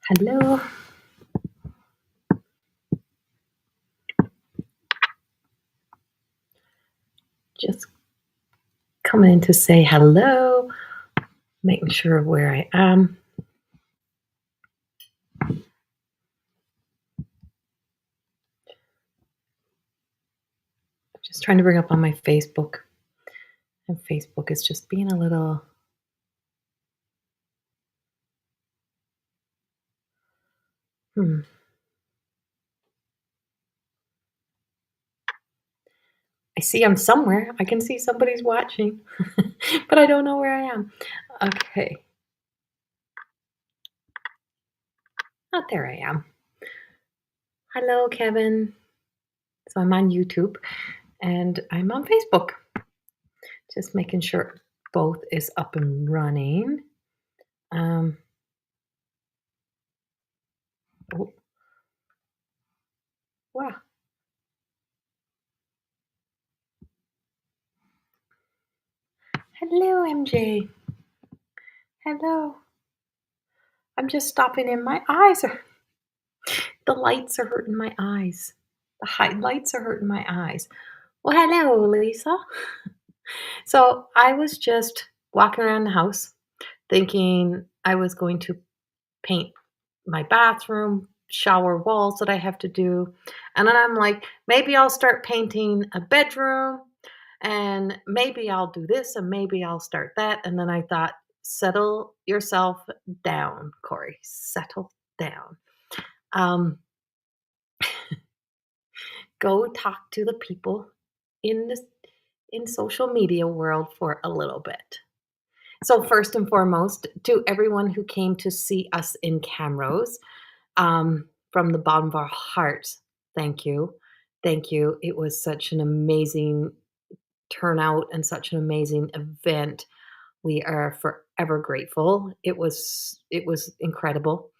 Hello. Just coming in to say hello, making sure where I am. Just trying to bring up on my Facebook. And Facebook is just being a little. Hmm. I see I'm somewhere. I can see somebody's watching, but I don't know where I am. Okay. Oh, there I am. Hello, Kevin. So I'm on YouTube and I'm on Facebook. Just making sure both is up and running. Um, oh, wow. Hello, MJ. Hello. I'm just stopping in. My eyes are, the lights are hurting my eyes. The highlights are hurting my eyes. Well, hello, Lisa. So I was just walking around the house thinking I was going to paint my bathroom, shower walls that I have to do. And then I'm like, maybe I'll start painting a bedroom and maybe I'll do this and maybe I'll start that. And then I thought, settle yourself down, Corey. Settle down. Um, go talk to the people in this in social media world for a little bit. So first and foremost, to everyone who came to see us in Camrose, from the bottom of our hearts, thank you. Thank you. It was such an amazing turnout and such an amazing event. We are forever grateful. It was incredible.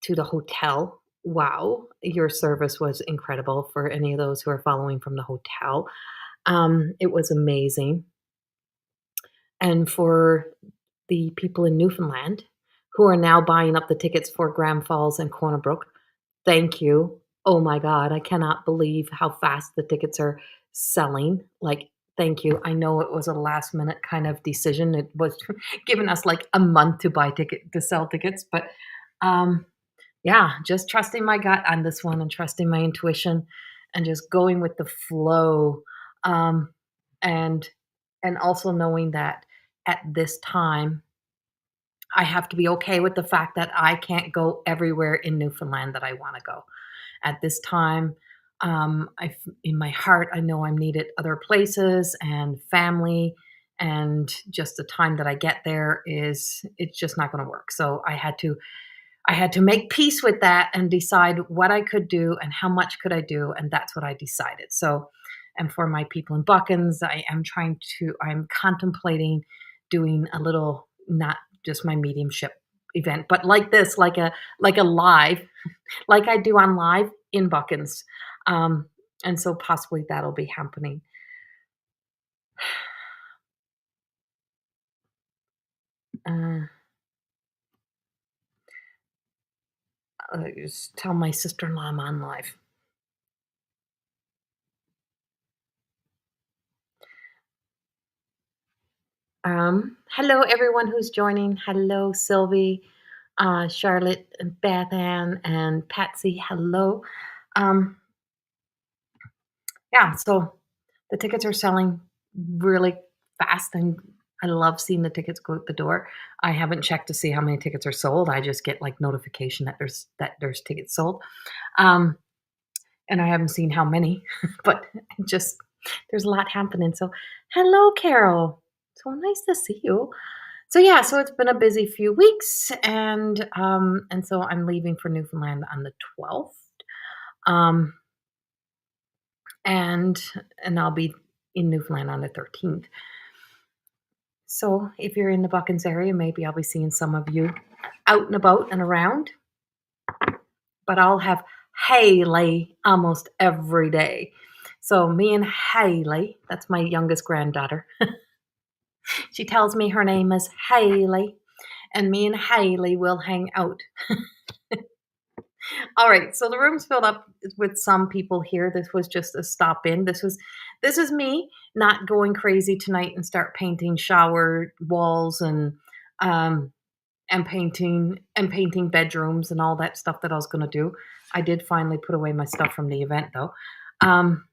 To the hotel. Wow, your service was incredible for any of those who are following from the hotel. It was amazing. And for the people in Newfoundland who are now buying up the tickets for Grand Falls and Corner Brook, thank you. Oh my God, I cannot believe how fast the tickets are selling. Like, thank you. I know it was a last minute kind of decision. It was giving us like a month to sell tickets, but um, yeah, just trusting my gut on this one and trusting my intuition and just going with the flow. Um, and and also knowing that at this time I have to be okay with the fact that I can't go everywhere in Newfoundland that I want to go. At this time, in my heart, I know I'm needed other places and family, and just the time that I get there is it's just not going to work. So I had to make peace with that and decide what I could do and how much could I do, and that's what I decided. So, and for my people in Buckens, I'm contemplating doing a little, not just my mediumship event, but like this, like a live, like I do on live in Buckens, um, and so possibly that'll be happening. Uh, just tell my sister-in-law I'm on live. Hello, everyone who's joining. Hello, Sylvie, Charlotte, and Beth Ann, and Patsy. Hello. Um, yeah, so the tickets are selling really fast, and I love seeing the tickets go out the door. I haven't checked to see how many tickets are sold. I just get like notification that there's tickets sold, um, and I haven't seen how many, but just there's a lot happening. So, hello, Carol. So nice to see you. So yeah, so it's been a busy few weeks, and so I'm leaving for Newfoundland on the 12th, um, and and I'll be in Newfoundland on the 13th. So if you're in the Buckens area, maybe I'll be seeing some of you out and about and around. But I'll have Haley almost every day. So me and Haley, that's my youngest granddaughter. She tells me her name is Haley, and me and Haley will hang out. All right, so the room's filled up with some people here. This was just a stop in. This is me not going crazy tonight and start painting shower walls um and painting bedrooms and all that stuff that I was going to do. I did finally put away my stuff from the event though. Um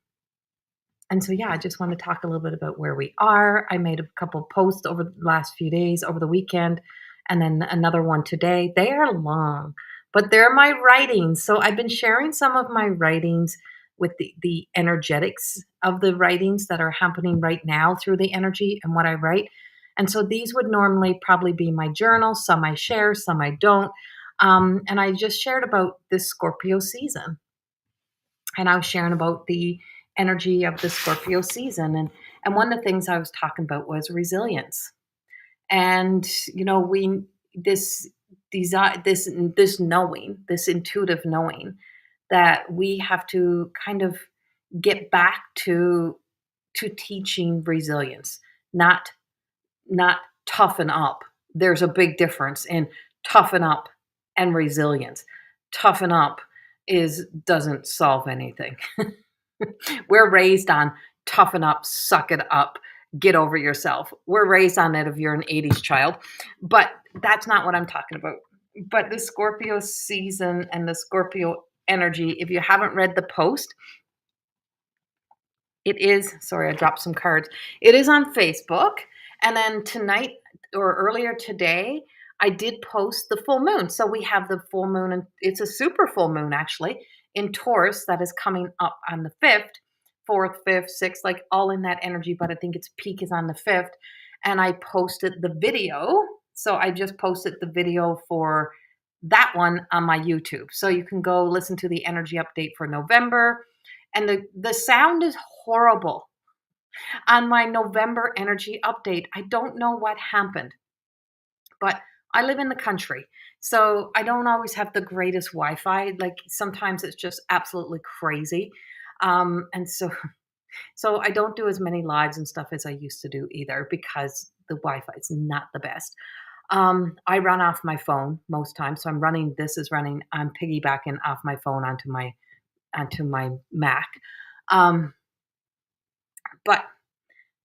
and so yeah, I just want to talk a little bit about where we are. I made a couple posts over the last few days, over the weekend, and then another one today. They are long, but they're my writings. So I've been sharing some of my writings with the energetics of the writings that are happening right now through the energy and what I write. And so these would normally probably be my journal. Some I share, some I don't. And I just shared about this Scorpio season, and I was sharing about the energy of the Scorpio season. And one of the things I was talking about was resilience. And we this desire, this knowing, this intuitive knowing that we have to kind of get back to teaching resilience, not not toughen up. There's a big difference in toughen up and resilience. Toughen up is doesn't solve anything. We're raised on toughen up, suck it up, get over yourself. We're raised on it if you're an 80s child, but that's not what I'm talking about. But the Scorpio season and the Scorpio energy, if you haven't read the post, it is, sorry, I dropped some cards. It is on Facebook. And then tonight or earlier today, I did post the full moon. So we have the full moon, and it's a super full moon actually in Taurus that is coming up on the 5th, 4th, 5th, 6th, like all in that energy. But I think its peak is on the 5th. And I posted the video. So I just posted the video for that one on my YouTube. So you can go listen to the energy update for November. And the sound is horrible on my November energy update. I don't know what happened, but I live in the country, so I don't always have the greatest Wi-Fi. Like sometimes it's just absolutely crazy, and so I don't do as many lives and stuff as I used to do either because the Wi-Fi is not the best. I run off my phone most times, so I'm running. This is running. I'm piggybacking off my phone onto my Mac. Um, but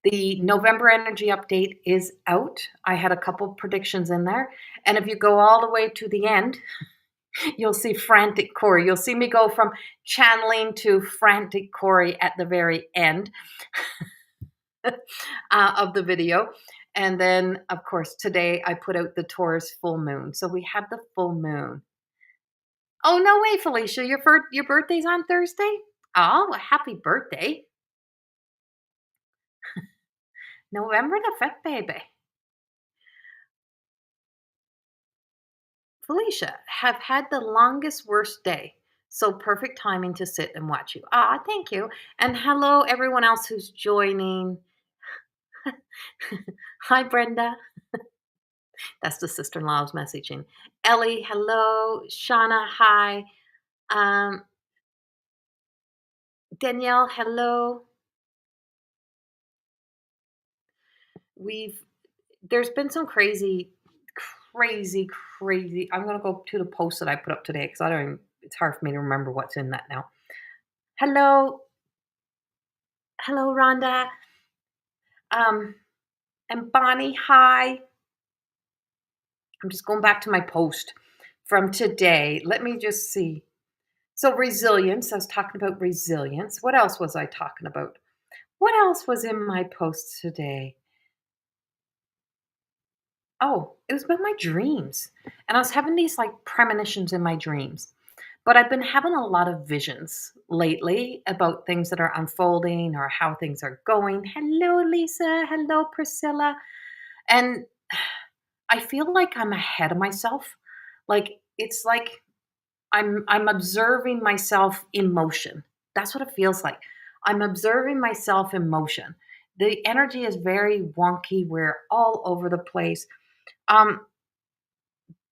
the November energy update is out. I had a couple predictions in there. And if you go all the way to the end, you'll see frantic Corrie. You'll see me go from channeling to frantic Corrie at the very end of the video. And then, of course, today I put out the Taurus full moon. So we have the full moon. Oh, no way, Felicia. Your birthday's on Thursday? Oh, well, happy birthday. November the 5th, baby. Felicia, have had the longest worst day. So perfect timing to sit and watch you. Ah, thank you. And hello, everyone else who's joining. Hi, Brenda. That's the sister-in-law's messaging. Ellie, hello. Shauna, hi. Um, Danielle, hello. We've There's been some crazy, crazy. I'm gonna go to the post that I put up today because I don't even, it's hard for me to remember what's in that now. Hello, hello, Rhonda. Um, and Bonnie, hi. I'm just going back to my post from today. Let me just see. So resilience, I was talking about resilience. What else was I talking about? What else was in my post today? Oh, it was about my dreams. And I was having these like premonitions in my dreams. But I've been having a lot of visions lately about things that are unfolding or how things are going. Hello, Lisa. Hello, Priscilla. And I feel like I'm ahead of myself. Like it's like I'm observing myself in motion. That's what it feels like. I'm observing myself in motion. The energy is very wonky. We're all over the place. Um,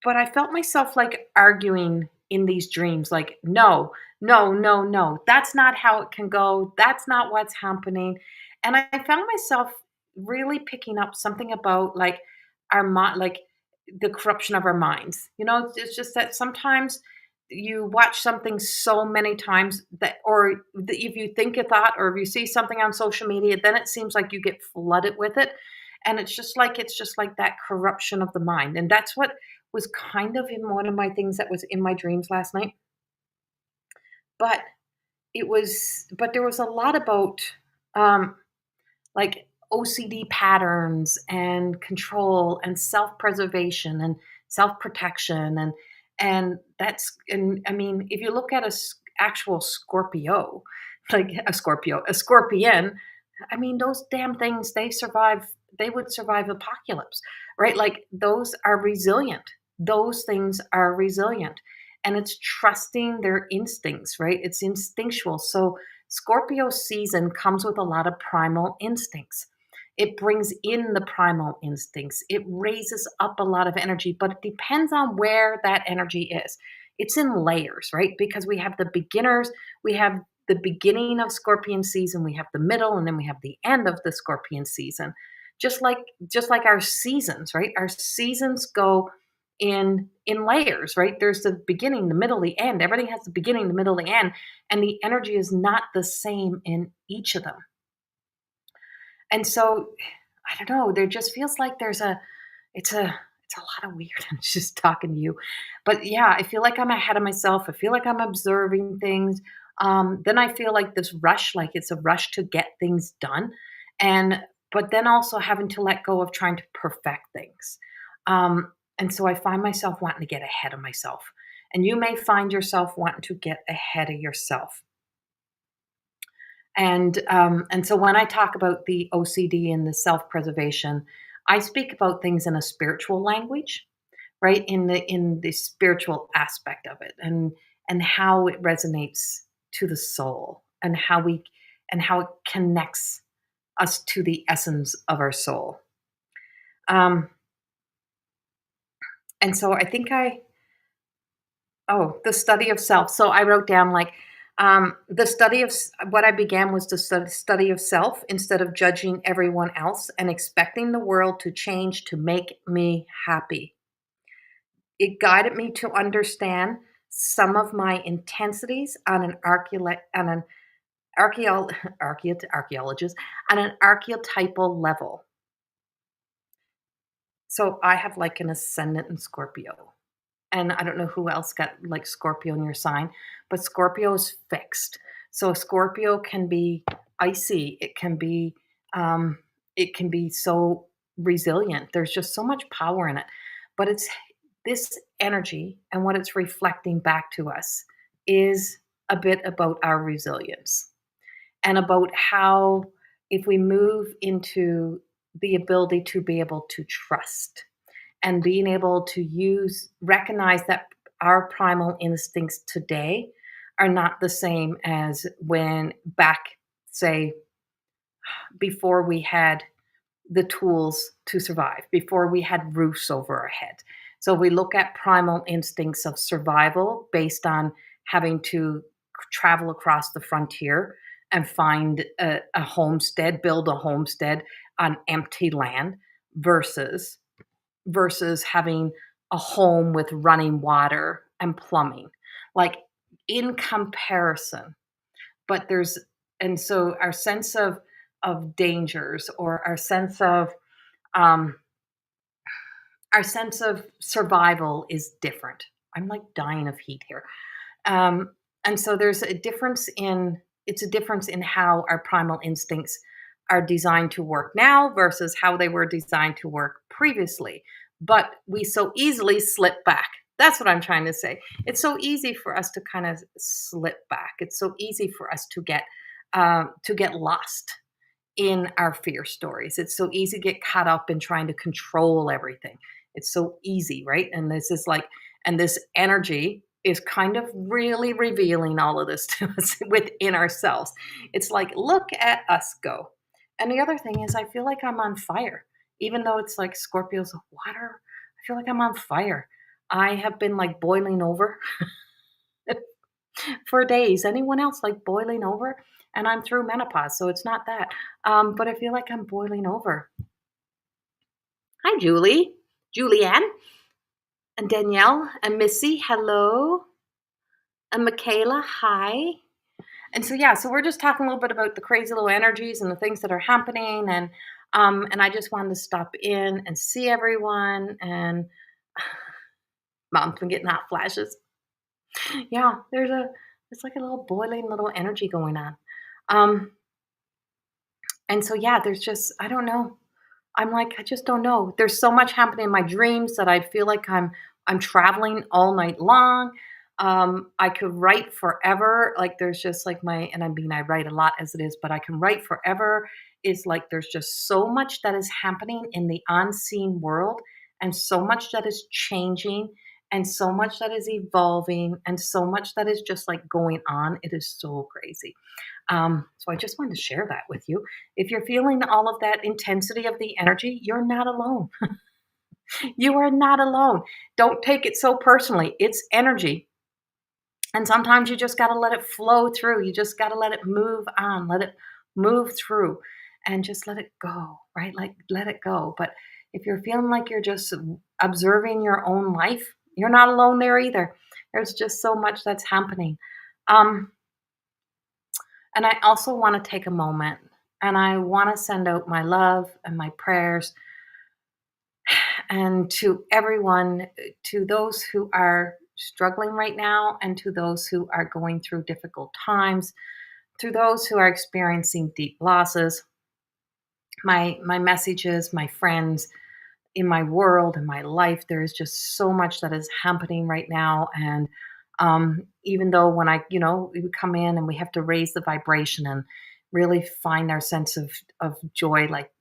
but I felt myself like arguing in these dreams, like, no, no, no, no, that's not how it can go. That's not what's happening. And I found myself really picking up something about like our mind, like the corruption of our minds. It's just that sometimes you watch something so many times that, or if you think a thought, or if you see something on social media, then it seems like you get flooded with it. And it's just like that corruption of the mind. And that's what was kind of in one of my things that was in my dreams last night. But but there was a lot about um, like OCD patterns and control and self-preservation and self-protection, and I mean, if you look at actual Scorpio, like a scorpion, I mean, those damn things, they would survive apocalypse, right? Like those are resilient. Those things are resilient. And it's trusting their instincts, right? It's instinctual. So Scorpio season comes with a lot of primal instincts. It brings in the primal instincts. It raises up a lot of energy, but it depends on where that energy is. It's in layers, right? Because we have the beginners, we have the beginning of Scorpion season, we have the middle, and then we have the end of the Scorpion season. Just like our seasons, right? Our seasons go in layers, right? There's the beginning, the middle, the end. Everything has the beginning, the middle, the end, and the energy is not the same in each of them. And so I don't know, there just feels like it's a lot of weirdness just talking to you. But yeah, I feel like I'm ahead of myself. I feel like I'm observing things. Then I feel like this rush, like it's a rush to get things done. And but then also having to let go of trying to perfect things. And so I find myself wanting to get ahead of myself. And you may find yourself wanting to get ahead of yourself. And so when I talk about the OCD and the self-preservation, I speak about things in a spiritual language, right? In the spiritual aspect of it, and how it resonates to the soul, and how it connects us to the essence of our soul. Um, and so I think I Oh, the study of self. So I wrote down like the study of what I began was the study of self instead of judging everyone else and expecting the world to change to make me happy. It guided me to understand some of my intensities on an archaeologist on an archetypal level. So I have like an ascendant in Scorpio. And I don't know who else got like Scorpio in your sign, but Scorpio is fixed. So Scorpio can be icy. Um, it can be so resilient. There's just so much power in it. But it's this energy, and what it's reflecting back to us is a bit about our resilience, and about how if we move into the ability to be able to trust, and being able to recognize that our primal instincts today are not the same as when back, say, before we had the tools to survive, before we had roofs over our head. So we look at primal instincts of survival based on having to travel across the frontier and find a homestead, build a homestead on empty land, versus having a home with running water and plumbing, like in comparison. But there's and so our sense of dangers, or um our sense of survival is different. I'm like dying of heat here. um and so there's a difference in it's a difference in how our primal instincts are designed to work now versus how they were designed to work previously. But we so easily slip back. That's what I'm trying to say. It's so easy for us to kind of slip back. It's so easy for us to get lost in our fear stories. It's so easy to get caught up in trying to control everything. It's so easy, right? And this energy is kind of really revealing all of this to us within ourselves. It's like, look at us go. And the other thing is, I feel like I'm on fire. Even though it's like Scorpio's water, I feel like I'm on fire. I have been like boiling over for days. Anyone else like boiling over? And I'm through menopause, so it's not that. But I feel like I'm boiling over. Hi, Julie, Julianne, and Danielle, and Missy. Hello. And Michaela, hi. And so yeah, so we're just talking a little bit about the crazy little energies and the things that are happening, and I just wanted to stop in and see everyone, and mom's been getting hot flashes. Yeah, it's like a little boiling little energy going on. Um, and so yeah, there's just I don't know. I'm like, I just don't know. There's so much happening in my dreams that I feel like I'm traveling all night long. I could write forever. Like there's just like and I mean I write a lot as it is, but I can write forever. It's like there's just so much that is happening in the unseen world, and so much that is changing, and so much that is evolving, and so much that is just like going on. It is so crazy. So I just wanted to share that with you. If you're feeling all of that intensity of the energy, you're not alone. You are not alone. Don't take it so personally. It's energy. And sometimes you just got to let it flow through. You just got to let it move on, let it move through, and just let it go, right? Like let it go. But if you're feeling like you're just observing your own life, you're not alone there either. There's just so much that's happening. Um, And I also want to take a moment and I want to send out my love and my prayers and to everyone, to those who are struggling right now and to those who are going through difficult times, to those who are experiencing deep losses. My messages, my friends, in my world, in my life, there is just so much that is happening right now. And even though when we come in and we have to raise the vibration and really find our sense of joy, like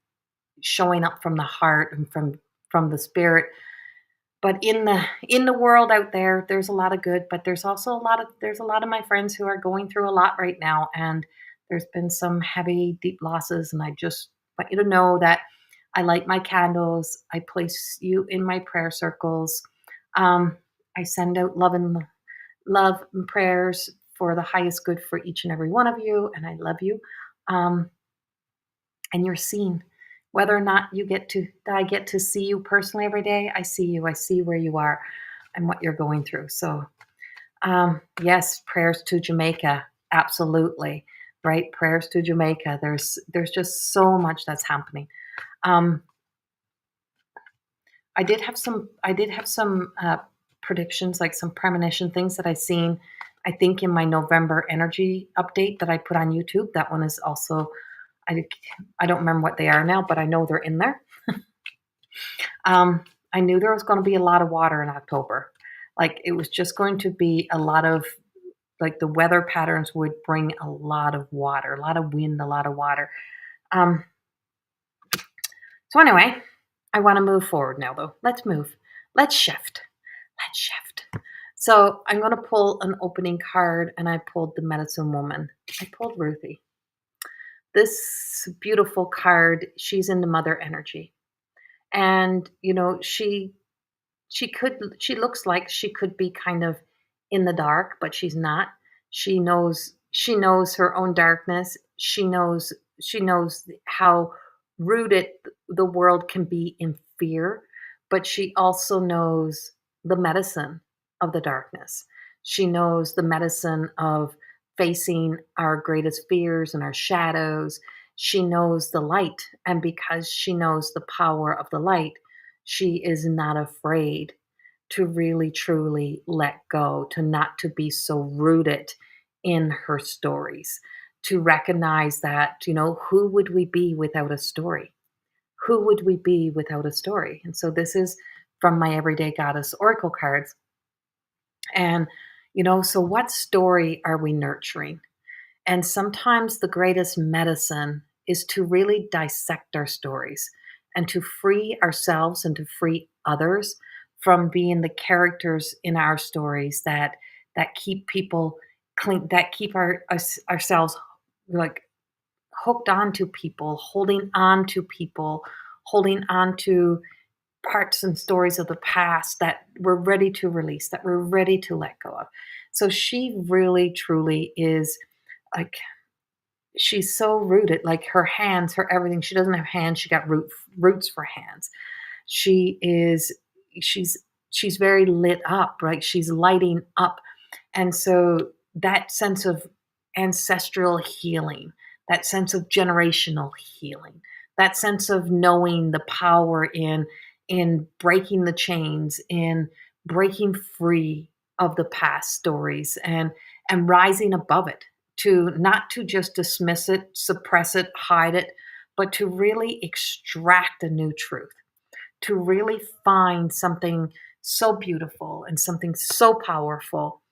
showing up from the heart and from the spirit. But in the world out there, there's a lot of good, but there's a lot of my friends who are going through a lot right now, and there's been some heavy, deep losses. And I just want you to know that I light my candles. I place you in my prayer circles. I send out love and prayers for the highest good for each and every one of you, and I love you. Um, and you're seen. Whether or not I get to see you personally every day, I see you. I see where you are and what you're going through. So, yes, prayers to Jamaica, absolutely, right? Prayers to Jamaica. There's just so much that's happening. Um, I did have some predictions, like some premonition things that I seen. I think in my November energy update that I put on YouTube. That one is also I I don't remember what they are now, but I know they're in there. I knew there was going to be a lot of water in October. Like it was just going to be a lot of like the weather patterns would bring a lot of water, a lot of wind, a lot of water. Um, so anyway, I want to move forward now though. Let's move. Let's shift. Let's shift. So I'm going to pull an opening card, and I pulled the medicine woman. I pulled Ruthie. This beautiful card, she's in the mother energy. And she looks like she could be kind of in the dark, but she's not. She knows her own darkness. She knows how rooted the world can be in fear, but she also knows the medicine of the darkness. She knows the medicine of facing our greatest fears and our shadows. She knows the light, and because she knows the power of the light, she is not afraid to really truly let go, to not to be so rooted in her stories, to recognize that, who would we be without a story? Who would we be without a story? And so this is from my Everyday Goddess Oracle cards. And, so what story are we nurturing? And sometimes the greatest medicine is to really dissect our stories and to free ourselves and to free others from being the characters in our stories that keep people clean, that keep ourselves like hooked onto people, holding on to parts and stories of the past that we're ready to release, that we're ready to let go of. So she really truly is like she's so rooted, like her hands, her everything. She doesn't have hands, she got roots for hands. She is she's she's very lit up, right? She's lighting up. And so that sense of ancestral healing, that sense of generational healing, that sense of knowing the power in breaking the chains, in breaking free of the past stories and rising above it, to not to just dismiss it, suppress it, hide it, but to really extract a new truth, to really find something so beautiful and something so powerful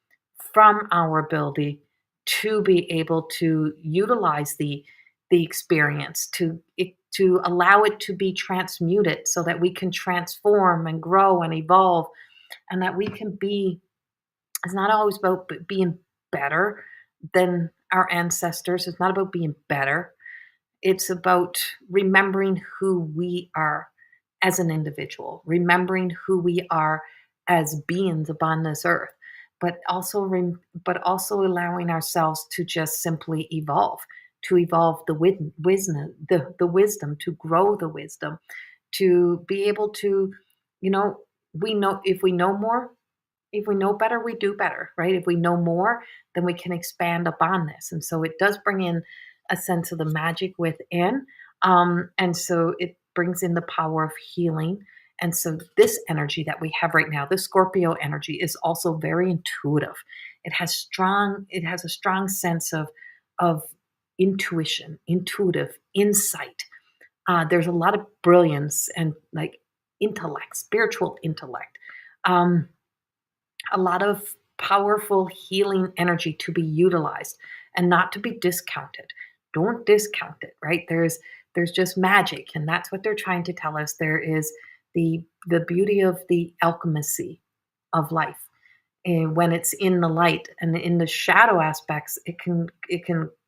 from our ability to be able to utilize the experience, to allow it to be transmuted so that we can transform and grow and evolve, and that we can be, it's not always about being better than our ancestors. It's not about being better. It's about remembering who we are as an individual, remembering who we are as beings upon this earth, but also allowing ourselves to just simply evolve, to evolve wisdom, the wisdom, to grow the wisdom, to be able to, you know, we know if we know more, if we know better, we do better, right? If we know more, then we can expand upon this. And so it does bring in a sense of the magic within. And so it brings in the power of healing. And so this energy that we have right now, this Scorpio energy, is also very intuitive. It has a strong sense of intuition, intuitive insight. There's a lot of brilliance and like intellect, spiritual intellect. Um, a lot of powerful healing energy to be utilized and not to be discounted. Don't discount it, right? There's just magic, and that's what they're trying to tell us. There is the beauty of the alchemy of life. And when it's in the light and in the shadow aspects, it can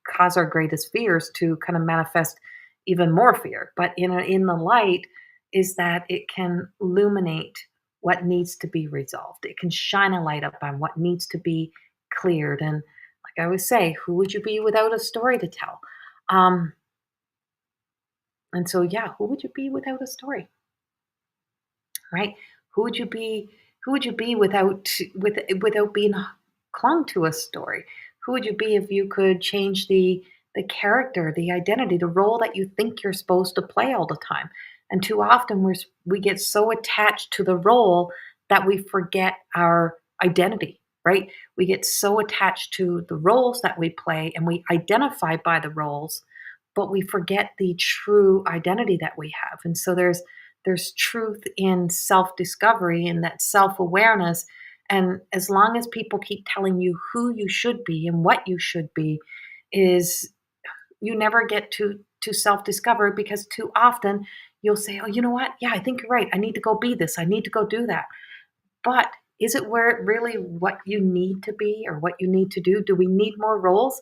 cause our greatest fears to kind of manifest even more fear. But in the light is that it can illuminate what needs to be resolved. It can shine a light up on what needs to be cleared. And like I always say, who would you be without a story to tell? Um, and so, yeah, who would you be without a story, right? Who would you be? Who would you be without being clung to a story? Who would you be if you could change the character, the identity, the role that you think you're supposed to play all the time? And too often we get so attached to the role that we forget our identity, right? We get so attached to the roles that we play and we identify by the roles, but we forget the true identity that we have. And so there's truth in self-discovery and that self-awareness. And as long as people keep telling you who you should be and what you should be, is you never get to self-discover, because too often you'll say, oh, you know what, yeah, I think you're right, I need to go be this, I need to go do that. But is it where really what you need to be or what you need to do? Do we need more roles,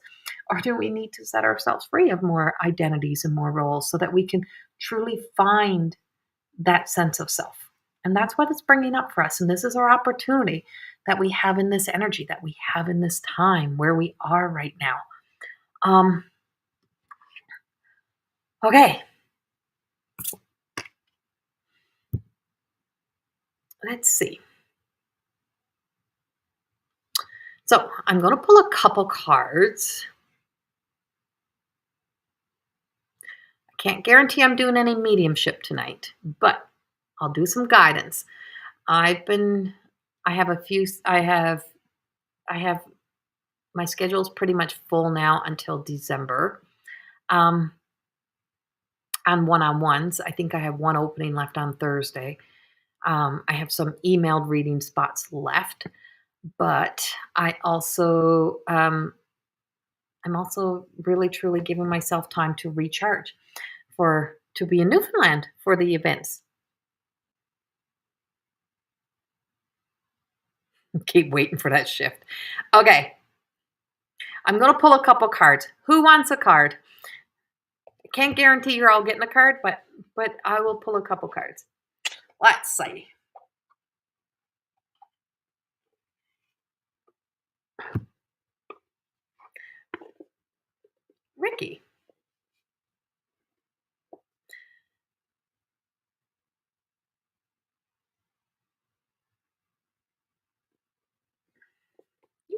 or do we need to set ourselves free of more identities and more roles so that we can truly find that sense of self? And that's what it's bringing up for us. And this is our opportunity that we have in this energy, that we have in this time where we are right now. Um, okay, let's see. So I'm going to pull a couple cards. I can't guarantee I'm doing any mediumship tonight, but I'll do some guidance. I've been, I have a few, I have, my schedule's pretty much full now until December. Um, on one-on-ones, I think I have one opening left on Thursday. I have some emailed reading spots left, but I'm also really truly giving myself time to recharge to be in Newfoundland for the events. Keep waiting for that shift. Okay. I'm going to pull a couple cards. Who wants a card? I can't guarantee you're all getting a card, but I will pull a couple cards. Let's see. Ricky.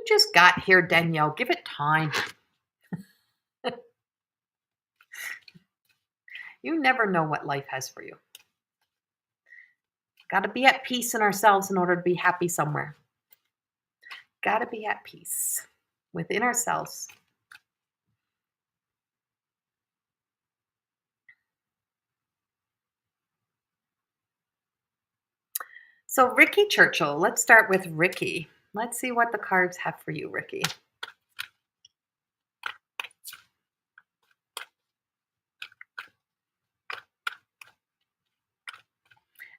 You just got here, Danielle. Give it time. You never know what life has for you. Got to be at peace in ourselves in order to be happy somewhere. Got to be at peace within ourselves. So, Ricky Churchill, let's start with Ricky. Let's see what the cards have for you, Ricky.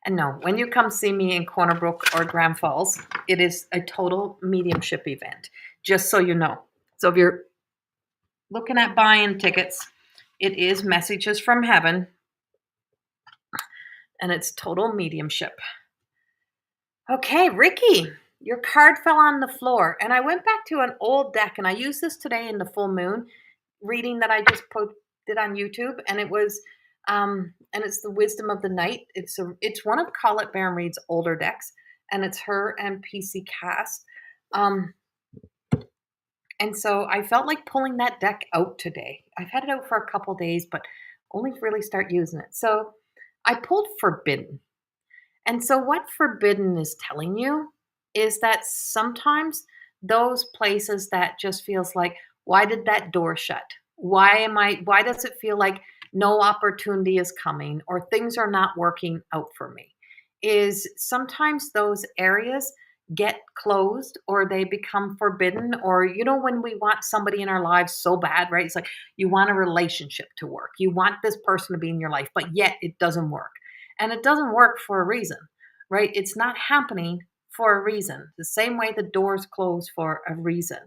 And no, when you come see me in Corner Brook or Grand Falls, it is a total mediumship event, just so you know. So if you're looking at buying tickets, it is Messages from Heaven, and it's total mediumship. Okay, Ricky, your card fell on the floor, and I went back to an old deck, and I used this today in the full moon reading that I just did on YouTube, and it was, and it's the Wisdom of the Night. It's one of Colette Baron Reid's older decks, and it's her and PC Cast. And so I felt like pulling that deck out today. I've had it out for a couple days, but only really start using it. So I pulled Forbidden. And so what Forbidden is telling you is that sometimes those places that just feels like, why did that door shut? Why does it feel like no opportunity is coming or things are not working out for me? Is sometimes those areas get closed or they become forbidden, or when we want somebody in our lives so bad, right? It's like you want a relationship to work. You want this person to be in your life, but yet it doesn't work. And it doesn't work for a reason, right? It's not happening for a reason. The same way the doors close for a reason.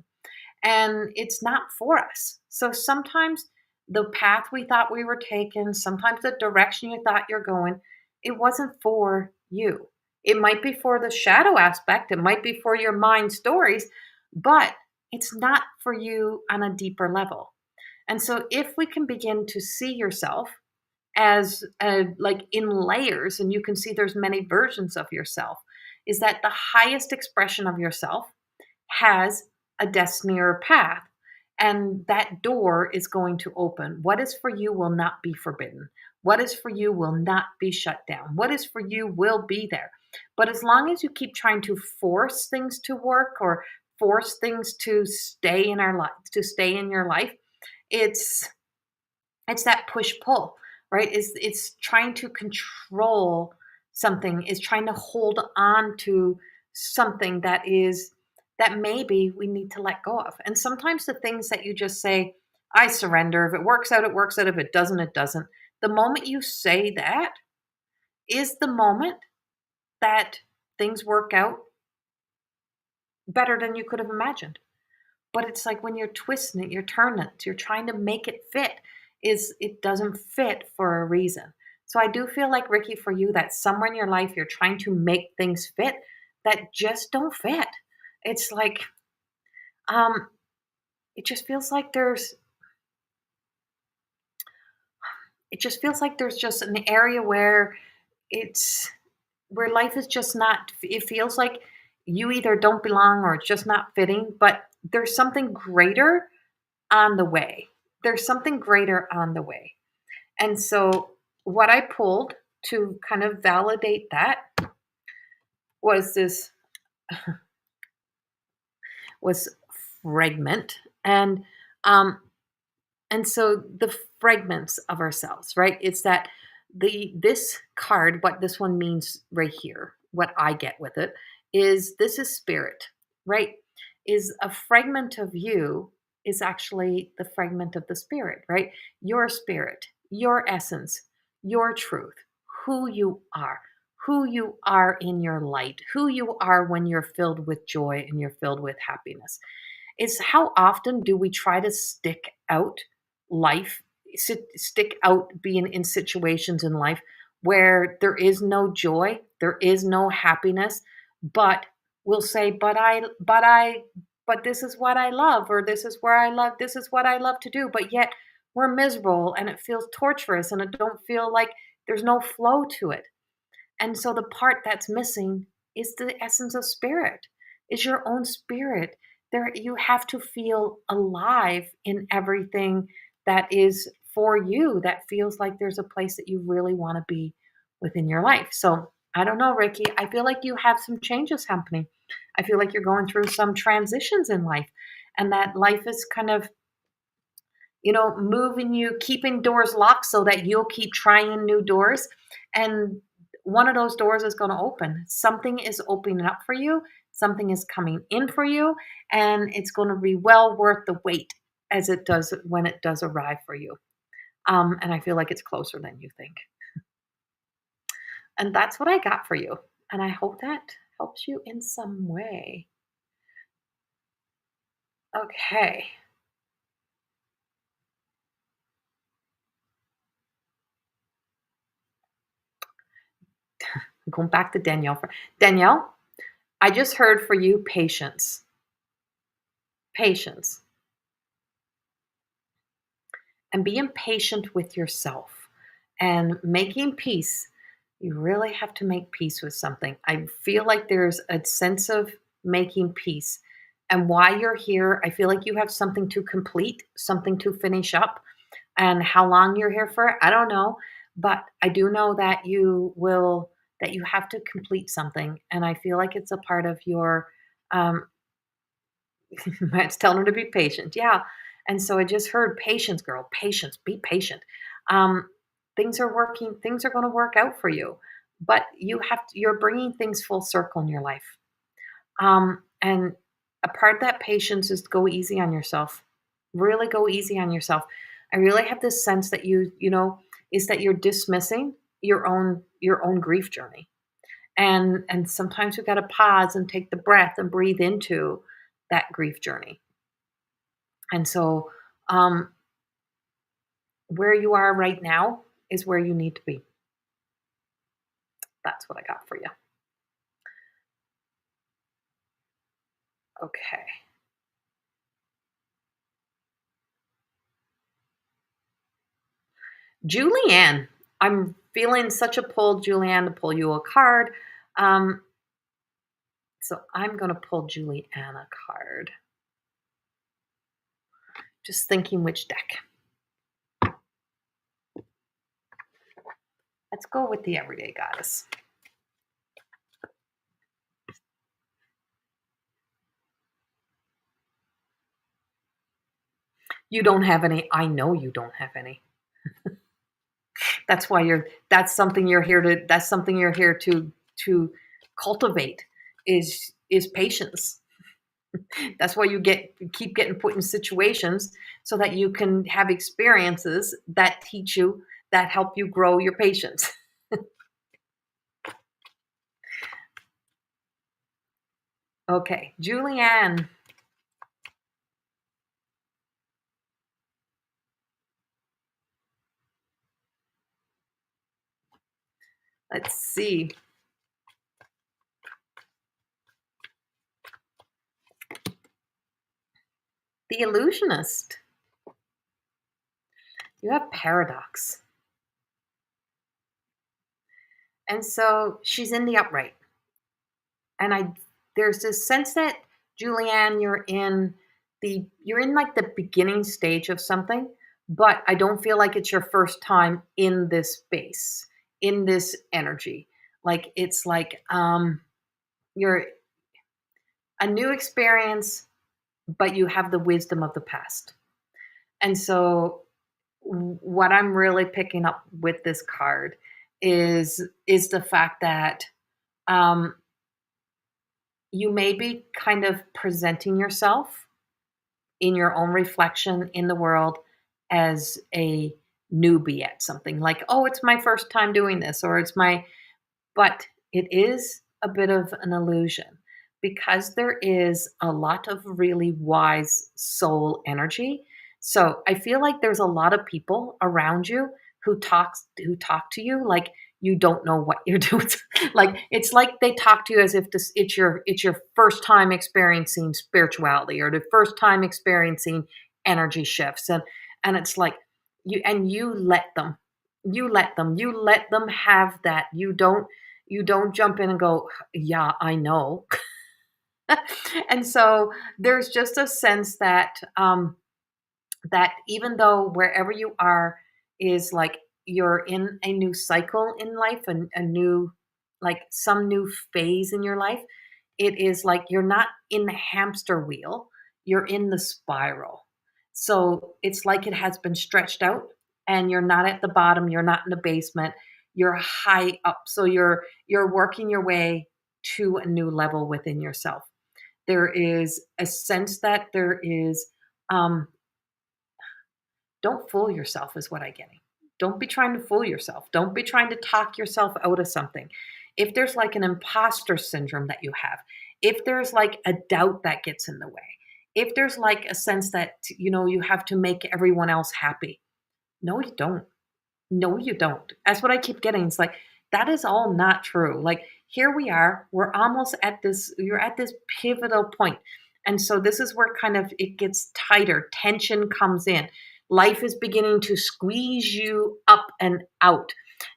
And it's not for us. So sometimes the path we thought we were taking, sometimes the direction you thought you're going, it wasn't for you. It might be for the shadow aspect. It might be for your mind stories, but it's not for you on a deeper level. And so if we can begin to see yourself as like in layers, and you can see there's many versions of yourself, is that the highest expression of yourself has a destiny or a path, and that door is going to open. What is for you will not be forbidden. What is for you will not be shut down. What is for you will be there. But as long as you keep trying to force things to work or force things to stay in our life, to stay in your life, it's that push pull, right? It's trying to control something, is trying to hold on to something that maybe we need to let go of. And sometimes the things that you just say, I surrender. If it works out, it works out. If it doesn't, it doesn't. The moment you say that is the moment that things work out better than you could have imagined. But it's like when you're twisting it, you're turning it, you're trying to make it fit, it doesn't fit for a reason. So I do feel like, Ricky, for you, that somewhere in your life you're trying to make things fit that just don't fit. It's like, it just feels like there's just an area where life is just not, it feels like you either don't belong or it's just not fitting, but there's something greater on the way. There's something greater on the way. And so what I pulled to kind of validate that was fragment. And so the fragments of ourselves, right? It's that this card, what this one means right here, what I get with it is, this is spirit, right? Is a fragment of you is actually the fragment of the spirit, right? Your spirit, your essence, your truth, who you are in your light, who you are when you're filled with joy and you're filled with happiness. Is how often do we try to stick out life, stick out being in situations in life where there is no joy, there is no happiness, but we'll say, but this is what I love, or this is what I love to do, but yet we're miserable and it feels torturous and it don't feel like there's no flow to it. And so the part that's missing is the essence of spirit, is your own spirit. there you have to feel alive in everything that is for you, that feels like there's a place that you really want to be within your life. So I don't know, Ricky. I feel like you have some changes happening. I feel like you're going through some transitions in life, and that life is kind of, moving you, keeping doors locked so that you'll keep trying new doors. And one of those doors is going to open. Something is opening up for you, something is coming in for you, and it's going to be well worth the wait as it does when it does arrive for you. And I feel like it's closer than you think. And that's what I got for you. And I hope that helps you in some way. Okay. Going back to Danielle. Danielle, I just heard for you patience. Patience. And being patient with yourself and making peace. You really have to make peace with something. I feel like there's a sense of making peace. And why you're here, I feel like you have something to complete, something to finish up. And how long you're here for, I don't know. But I do know that that you have to complete something. And I feel like it's a part of your, um, Matt's telling her to be patient. Yeah. And so I just heard patience, girl, patience, be patient. Um, things are going to work out for you, but you're bringing things full circle in your life. And a part of that patience is to go easy on yourself. Really go easy on yourself. I really have this sense that is that you're dismissing your own grief journey. And sometimes we got to pause and take the breath and breathe into that grief journey. And so, um, where you are right now is where you need to be. That's what I got for you. Okay. Julianne, I'm feeling such a pull, Julianne, to pull you a card. Um, so I'm going to pull Julianne a card. Just thinking which deck. Let's go with the Everyday Goddess. You don't have any. I know you don't have any. That's something you're here to cultivate is patience. That's why keep getting put in situations so that you can have experiences that teach you, that help you grow your patience. Okay, Julianne. Let's see. The Illusionist. You have paradox. And so she's in the upright. And there's this sense that Julianne, you're in like the beginning stage of something, but I don't feel like it's your first time in this space, in this energy. Like it's like you're a new experience, but you have the wisdom of the past. And so what I'm really picking up with this card is the fact that um, you may be kind of presenting yourself in your own reflection in the world as a newbie at something like, oh, it's my first time doing this, or but it is a bit of an illusion because there is a lot of really wise soul energy. So I feel like there's a lot of people around you who talk to you like you don't know what you're doing. Like it's like they talk to you as if it's your first time experiencing spirituality or the first time experiencing energy shifts. And it's like you let them have that. You don't jump in and go, yeah, I know. And so there's just a sense that that even though wherever you are is like you're in a new cycle in life and a new like some new phase in your life, it is like you're not in the hamster wheel, you're in the spiral. So it's like it has been stretched out and you're not at the bottom, you're not in the basement, you're high up. So you're working your way to a new level within yourself. There is a sense that there is um don't fool yourself is what I'm getting. Don't be trying to fool yourself. Don't be trying to talk yourself out of something. If there's like an imposter syndrome that you have, if there's like a doubt that gets in the way, if there's like a sense that, you have to make everyone else happy. No, you don't. No, you don't. That's what I keep getting. It's like, that is all not true. Like, here we are. We're almost at this, you're at this pivotal point. And so this is where kind of it gets tighter. Tension comes in. Life is beginning to squeeze you up and out.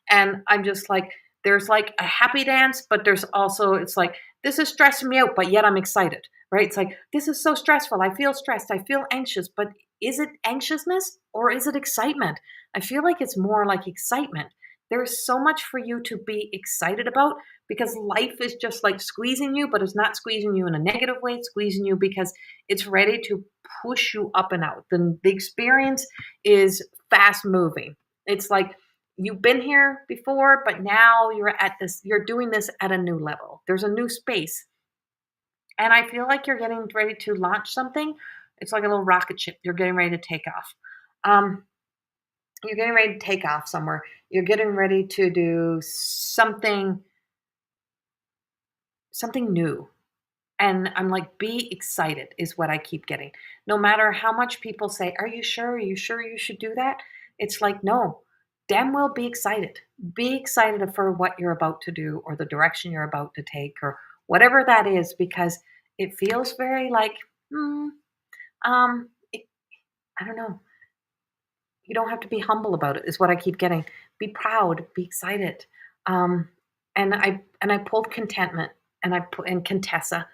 And I'm just like, there's like a happy dance, but there's also, it's like, this is stressing me out, but yet I'm excited, right? It's like, this is so stressful. I feel stressed. I feel anxious, but is it anxiousness or is it excitement? I feel like it's more like excitement. There's so much for you to be excited about because life is just like squeezing you, but it's not squeezing you in a negative way. It's squeezing you because it's ready to push you up and out. The experience is fast moving. It's like you've been here before, but now you're doing this at a new level. There's a new space. And I feel like you're getting ready to launch something. It's like a little rocket ship. You're getting ready to take off. Um, you're getting ready to take off somewhere. You're getting ready to do something new. And I'm like, be excited is what I keep getting. No matter how much people say, are you sure? Are you sure you should do that? It's like, no, damn well be excited. Be excited for what you're about to do or the direction you're about to take or whatever that is, because it feels very like, hmm, it, I don't know. You don't have to be humble about it, is what I keep getting. Be proud, be excited. Um, and I pulled contentment and Contessa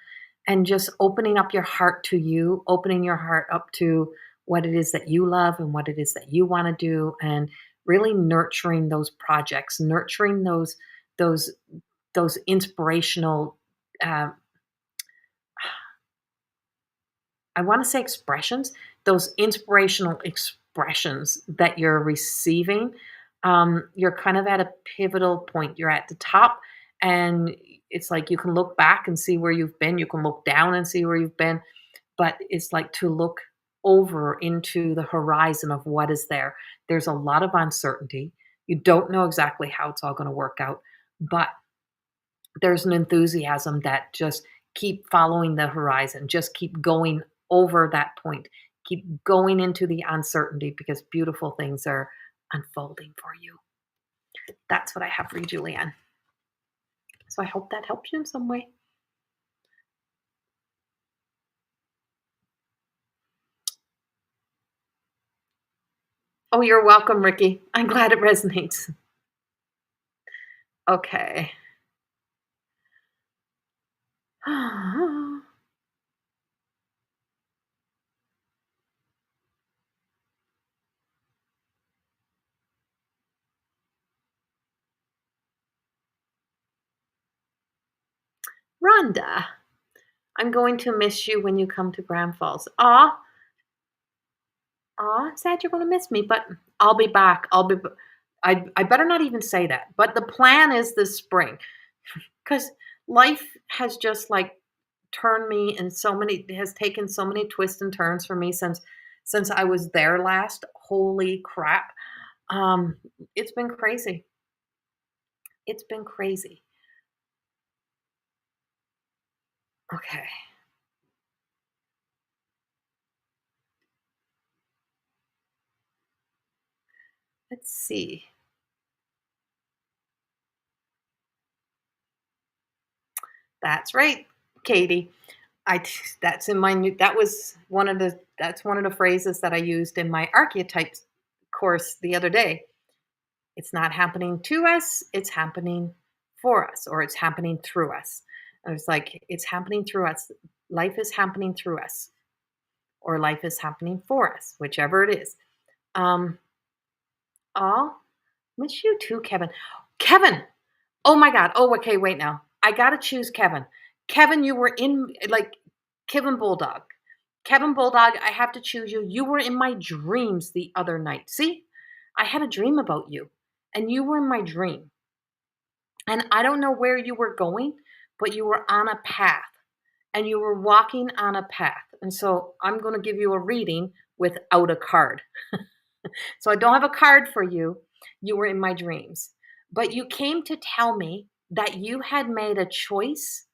and just opening up your heart to you, opening your heart up to what it is that you love and what it is that you want to do, and really nurturing those projects, nurturing those those inspirational. Uh, I want to say expressions, those inspirational expressions that you're receiving. You're kind of at a pivotal point. You're at the top, and it's like you can look back and see where you've been. You can look down and see where you've been, but it's like to look over into the horizon of what is there. There's a lot of uncertainty. You don't know exactly how it's all going to work out, but there's an enthusiasm that just keep following the horizon, just keep going over that point, keep going into the uncertainty because beautiful things are unfolding for you. That's what I have for you, Julianne. So I hope that helps you in some way. Oh, you're welcome, Ricky. I'm glad it resonates. Okay. Rhonda, I'm going to miss you when you come to Grand Falls. Aw, sad you're gonna miss me, but I'll be back. I better not even say that, but the plan is this spring, because life has just, like, turned me in so many has taken so many twists and turns for me since I was there last. Holy crap. Um, it's been crazy. It's been crazy. Okay, let's see. That's right, Katie. That's in my new that was one of the that's one of the phrases that I used in my archetypes course the other day. It's not happening to us, it's happening for us or it's happening through us. It's like it's happening through us. Life is happening through us, or life is happening for us, whichever it is. Um, aw, miss you too, Kevin. Kevin! Oh my god. Oh, okay, wait now. I gotta choose Kevin. Kevin, you were in like Kevin Bulldog. Kevin Bulldog, I have to choose you. You were in my dreams the other night. See? I had a dream about you, and you were in my dream. And I don't know where you were going, but you were on a path and you were walking on a path. And so I'm going to give you a reading without a card. So I don't have a card for you. You were in my dreams, but you came to tell me that you had made a choice,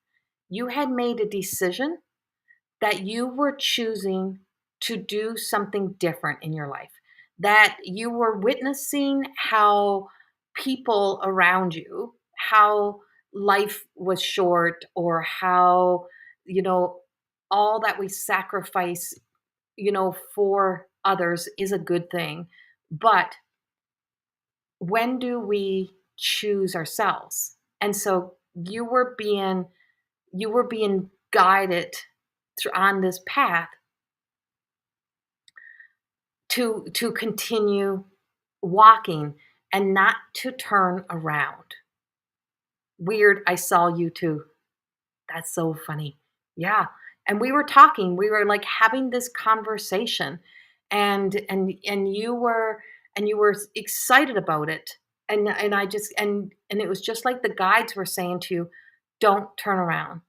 you had made a decision, that you were choosing to do something different in your life, that you were witnessing how people around you, how life was short, or how, you know, all that we sacrifice, for others is a good thing. But when do we choose ourselves? And so you were being guided through on this path to continue walking and not to turn around. Weird, I saw you too. That's so funny. Yeah. And we were talking, we were like having this conversation and you were excited about it. And I just and it was just like the guides were saying to you, don't turn around.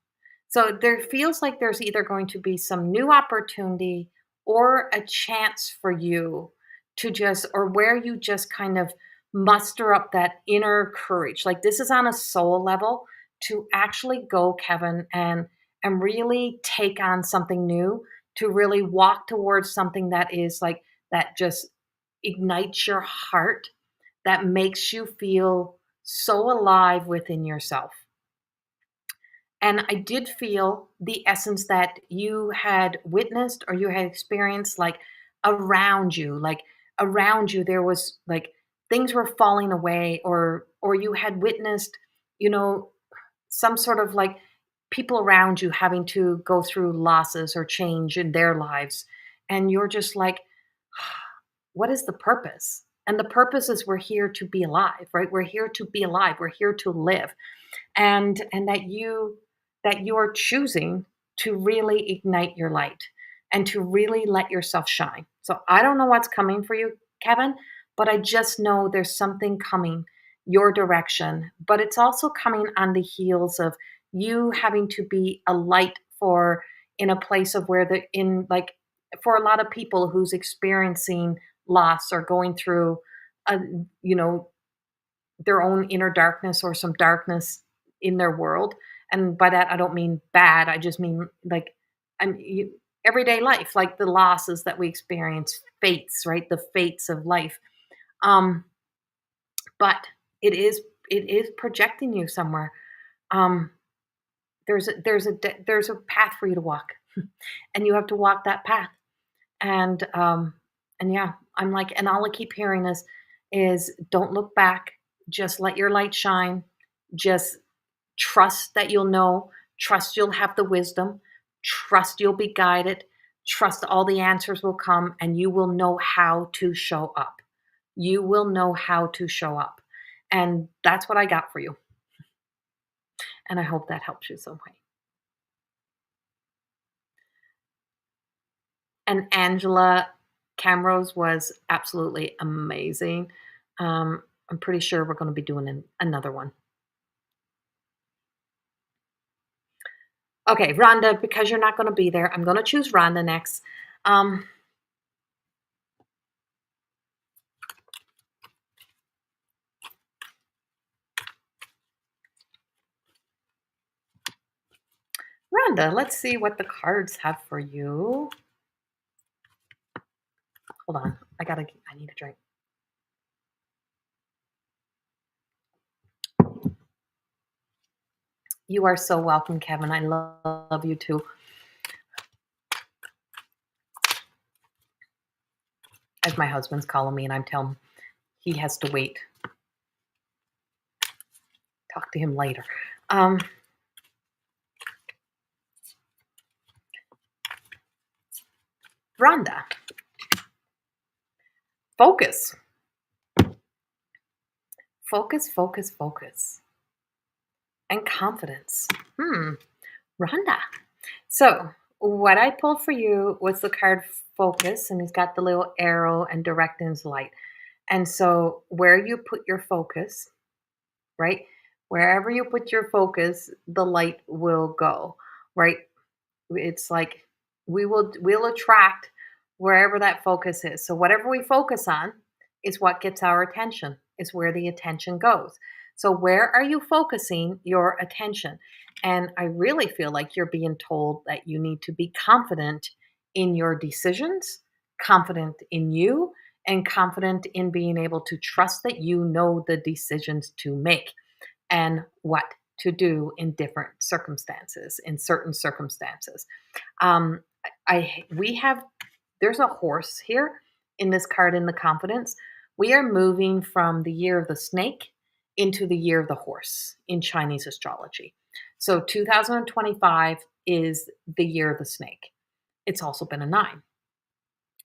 So there feels like there's either going to be some new opportunity or a chance for you to just, or where you just kind of muster up that inner courage. Like this is on a soul level to actually go, Kevin, and really take on something new, to really walk towards something that is like that just ignites your heart, that makes you feel so alive within yourself. And I did feel the essence that you had witnessed or you had experienced, like around you there was like things were falling away, or you had witnessed, you know, some sort of like people around you having to go through losses or change in their lives. And you're just like, what is the purpose? And the purpose is we're here to be alive, right? We're here to be alive. We're here to live. And that you're choosing to really ignite your light and to really let yourself shine. So I don't know what's coming for you, Kevin, but I just know there's something coming your direction. But it's also coming on the heels of you having to be a light for, in a place of where the in like for a lot of people who's experiencing loss or going through a, you know their own inner darkness or some darkness in their world. And by that, I don't mean bad. I just mean like everyday life, like the losses that we experience, fates, right? The fates of life. Um, but it is projecting you somewhere. Um, there's a path for you to walk, and you have to walk that path. And yeah, I'm like, and all I keep hearing is don't look back, just let your light shine, just trust that you'll know, trust you'll have the wisdom, trust you'll be guided, trust all the answers will come, and you will know how to show up. You will know how to show up. And that's what I got for you. And I hope that helps you some way. And Angela Camrose was absolutely amazing. I'm pretty sure we're going to be doing another one. Okay, Rhonda, because you're not going to be there, I'm going to choose Rhonda next. Um, Rhonda, let's see what the cards have for you. Hold on, I need a drink. You are so welcome, Kevin. I love you too. As my husband's calling me, and I'm telling him he has to wait. Talk to him later. Um, Rhonda, focus, focus, focus, focus, and confidence. Rhonda. So, what I pulled for you was the card focus, and he's got the little arrow and directions light. And so, where you put your focus, right? Wherever you put your focus, the light will go, right? It's like we'll attract wherever that focus is. So whatever we focus on is what gets our attention, is where the attention goes. So where are you focusing your attention? And I really feel like you're being told that you need to be confident in your decisions, confident in you, and confident in being able to trust that you know the decisions to make and what to do in different circumstances, in certain circumstances. Um, we have, there's a horse here in this card in the confidence. We are moving from the year of the snake into the year of the horse in Chinese astrology. So 2025 is the year of the snake. It's also been a 9.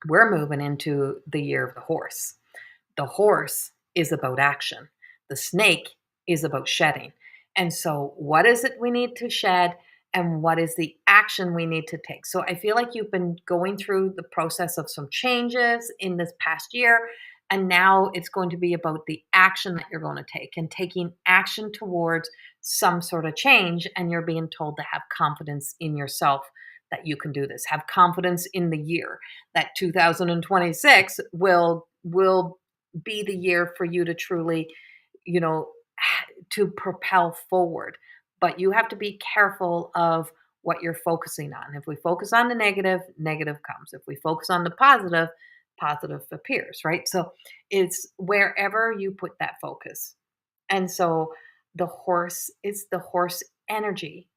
We're moving into the year of the horse. The horse is about action. The snake is about shedding. And so, what is it we need to shed? And what is the action we need to take? So, I feel like you've been going through the process of some changes in this past year. And now it's going to be about the action that you're going to take and taking action towards some sort of change. And you're being told to have confidence in yourself that you can do this. Have confidence in the year that 2026 will be the year for you to truly, you know, to propel forward. But you have to be careful of what you're focusing on. If we focus on the negative, negative comes. If we focus on the positive, positive appears, right? So it's wherever you put that focus. And so the horse energy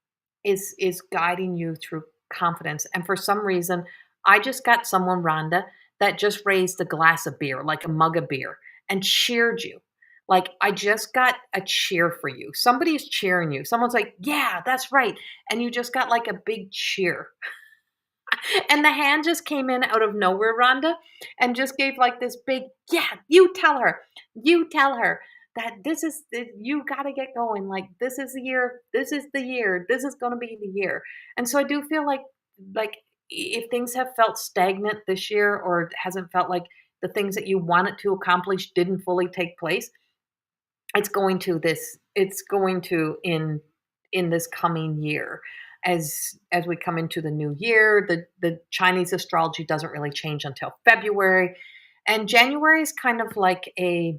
is guiding you through confidence. And for some reason, I just got someone, Rhonda, that just raised a glass of beer, like a mug of beer, and cheered you. Like, I just got a cheer for you. Somebody's cheering you. Someone's like, yeah, that's right. And you just got like a big cheer. And the hand just came in out of nowhere, Rhonda, and just gave like this big, yeah, you tell her that you got to get going. Like, this is the year, this is the year, this is going to be the year. And so I do feel like if things have felt stagnant this year or it hasn't felt like the things that you wanted to accomplish didn't fully take place, it's going to in this coming year as we come into the new year. The Chinese astrology doesn't really change until February, and January is kind of like a,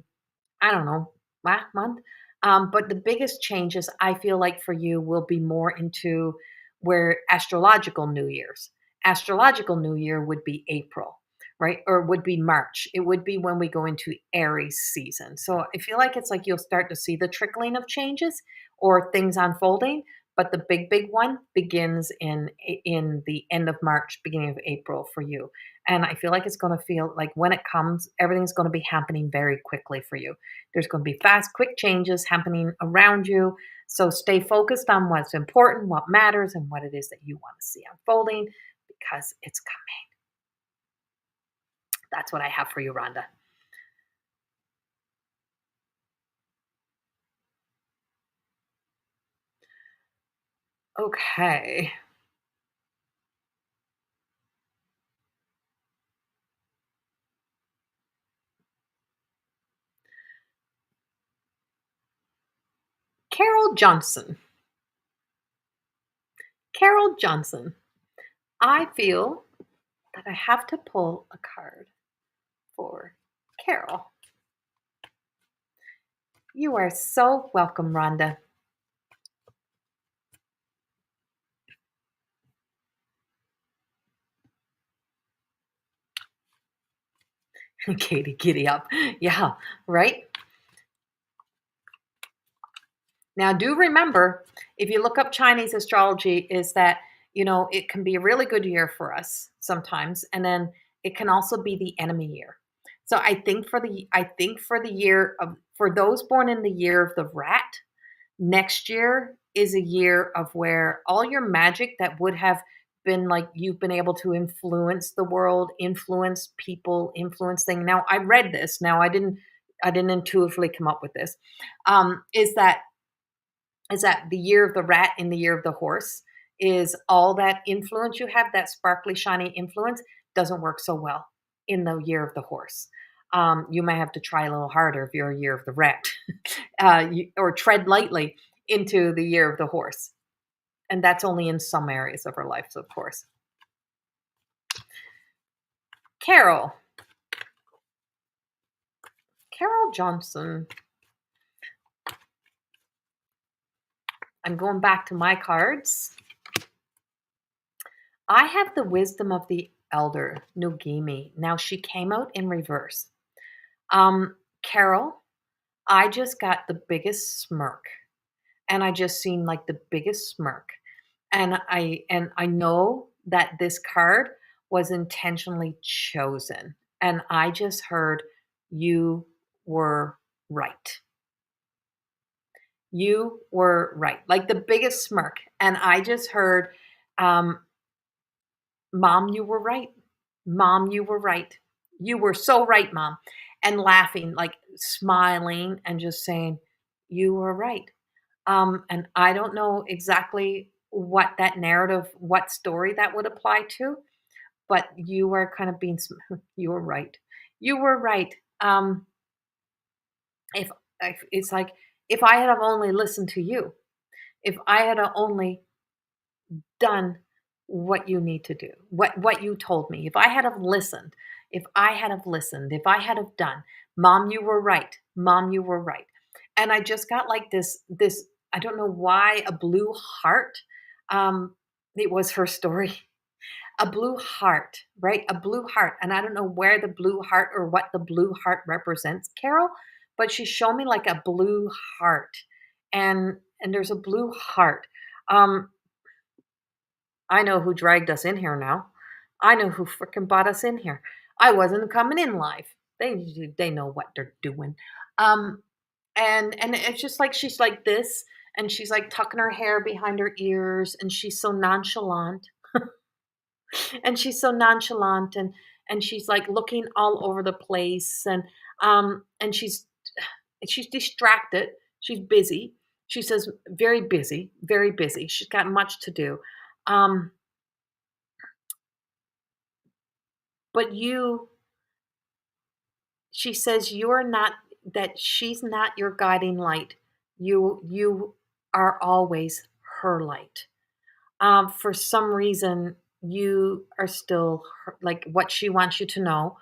I don't know, last month. But the biggest changes I feel like for you will be more into where astrological New Year's. Astrological New Year would be April, right? Or would be March. It would be when we go into Aries season. So I feel like it's like you'll start to see the trickling of changes or things unfolding. But the big one begins in the end of March, beginning of April for you. And I feel like it's going to feel like when it comes, everything's going to be happening very quickly for you. There's going to be fast, quick changes happening around you. So stay focused on what's important, what matters, and what it is that you want to see unfolding because it's coming. That's what I have for you, Rhonda. Okay. Carol Johnson. Carol Johnson. I feel that I have to pull a card for Carol. You are so welcome, Rhonda. Katie, giddy up. Yeah, right? Now, do remember, if you look up Chinese astrology, is that, it can be a really good year for us sometimes, and then it can also be the enemy year. So I think for the year of for those born in the year of the rat, next year is a year of where all your magic that would have been like you've been able to influence the world, influence people, influence things. Now I read this. Now I didn't intuitively come up with this. Is that the year of the rat and the year of the horse is all that influence you have, that sparkly, shiny influence doesn't work so well in the year of the horse. You might have to try a little harder if you're a year of the rat, or tread lightly into the year of the horse. And that's only in some areas of our lives, of course. Carol. Carol Johnson. I'm going back to my cards. I have the wisdom of the elder, Nogimi. Now she came out in reverse. Carol, I just got the biggest smirk. And I just seen like the biggest smirk. And I know that this card was intentionally chosen. And I just heard you were right. You were right. Like the biggest smirk. And I just heard, um, Mom, you were right. Mom, you were right. You were so right, Mom. And laughing, like smiling and just saying, you were right. And I don't know exactly what that narrative, what story that would apply to, but you are kind of being, you were right. You were right. If, if it's like, if I had have only listened to you, if I had have only done what you need to do, what you told me, if I had have listened, if I had have listened, if I had have done, Mom, you were right. Mom, you were right. And I just got like this, I don't know why, a blue heart. It was her story. A blue heart, right? A blue heart. And I don't know where the blue heart or what the blue heart represents, Carol, but she showed me like a blue heart. And there's a blue heart. Um, I know who dragged us in here now. I know who freaking brought us in here. I wasn't coming in live. They know what they're doing. Um, and it's just like she's like this, and she's like tucking her hair behind her ears, and she's so nonchalant, and she's so nonchalant, and she's like looking all over the place, and she's distracted. She's busy. She says very busy, very busy. She's got much to do. Um, but she says you're not, that she's not your guiding light. You are always her light. For some reason, you are still like what she wants you to know.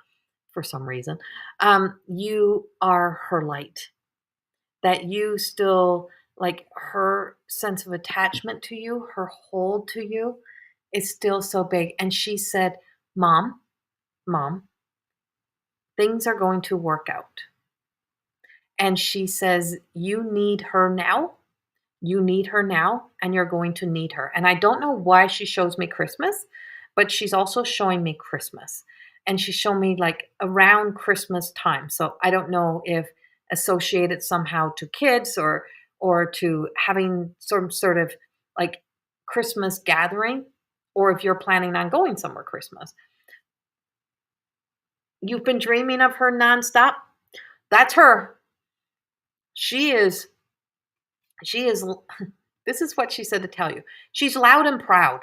For some reason, you are her light. That you still like her sense of attachment to you, her hold to you, is still so big. And she said, "Mom, Mom, things are going to work out." And she says, "You need her now. You need her now, and you're going to need her." And I don't know why she shows me Christmas, but she's also showing me Christmas. And she showed me like around Christmas time. So I don't know if associated somehow to kids or to having some sort of like Christmas gathering, or if you're planning on going somewhere Christmas. You've been dreaming of her nonstop. That's her. She is She is this is what she said to tell you. She's loud and proud.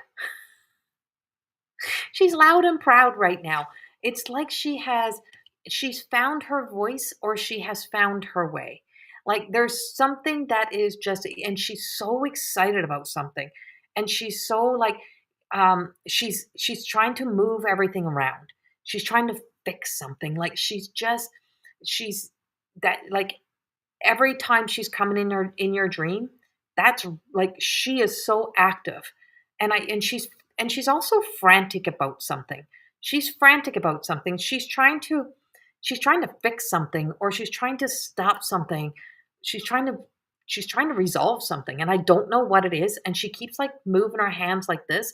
She's loud and proud right now. It's like she's found her voice, or she has found her way. Like there's something that is just, and she's so excited about something. And she's so like, she's trying to move everything around. She's trying to fix something. Like she's that like every time she's coming in your dream, that's like she is so active. And she's also frantic about something. She's frantic about something. She's trying to fix something, or she's trying to stop something. She's trying to she's trying to resolve something, and I don't know what it is, and she keeps like moving her hands like this.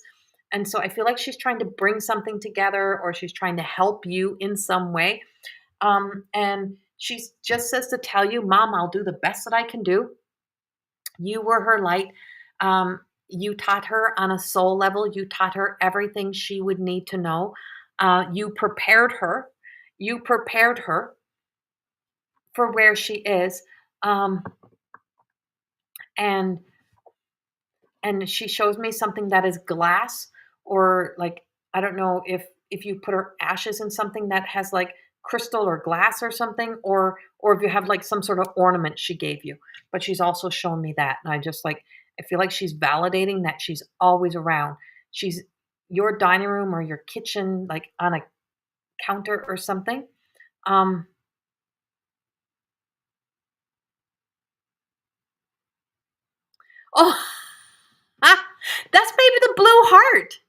And so I feel like she's trying to bring something together, or she's trying to help you in some way. And she just says to tell you, Mom, I'll do the best that I can do. You were her light. Um, You taught her on a soul level, you taught her everything she would need to know. You prepared her. You prepared her for where she is. Um, and and she shows me something that is glass, or like, I don't know if you put her ashes in something that has like crystal or glass or something, or if you have like some sort of ornament she gave you. But she's also shown me that, and I just like, I feel like she's validating that she's always around. She's your dining room or your kitchen, like on a counter or something. Um, oh, ah, that's maybe the blue heart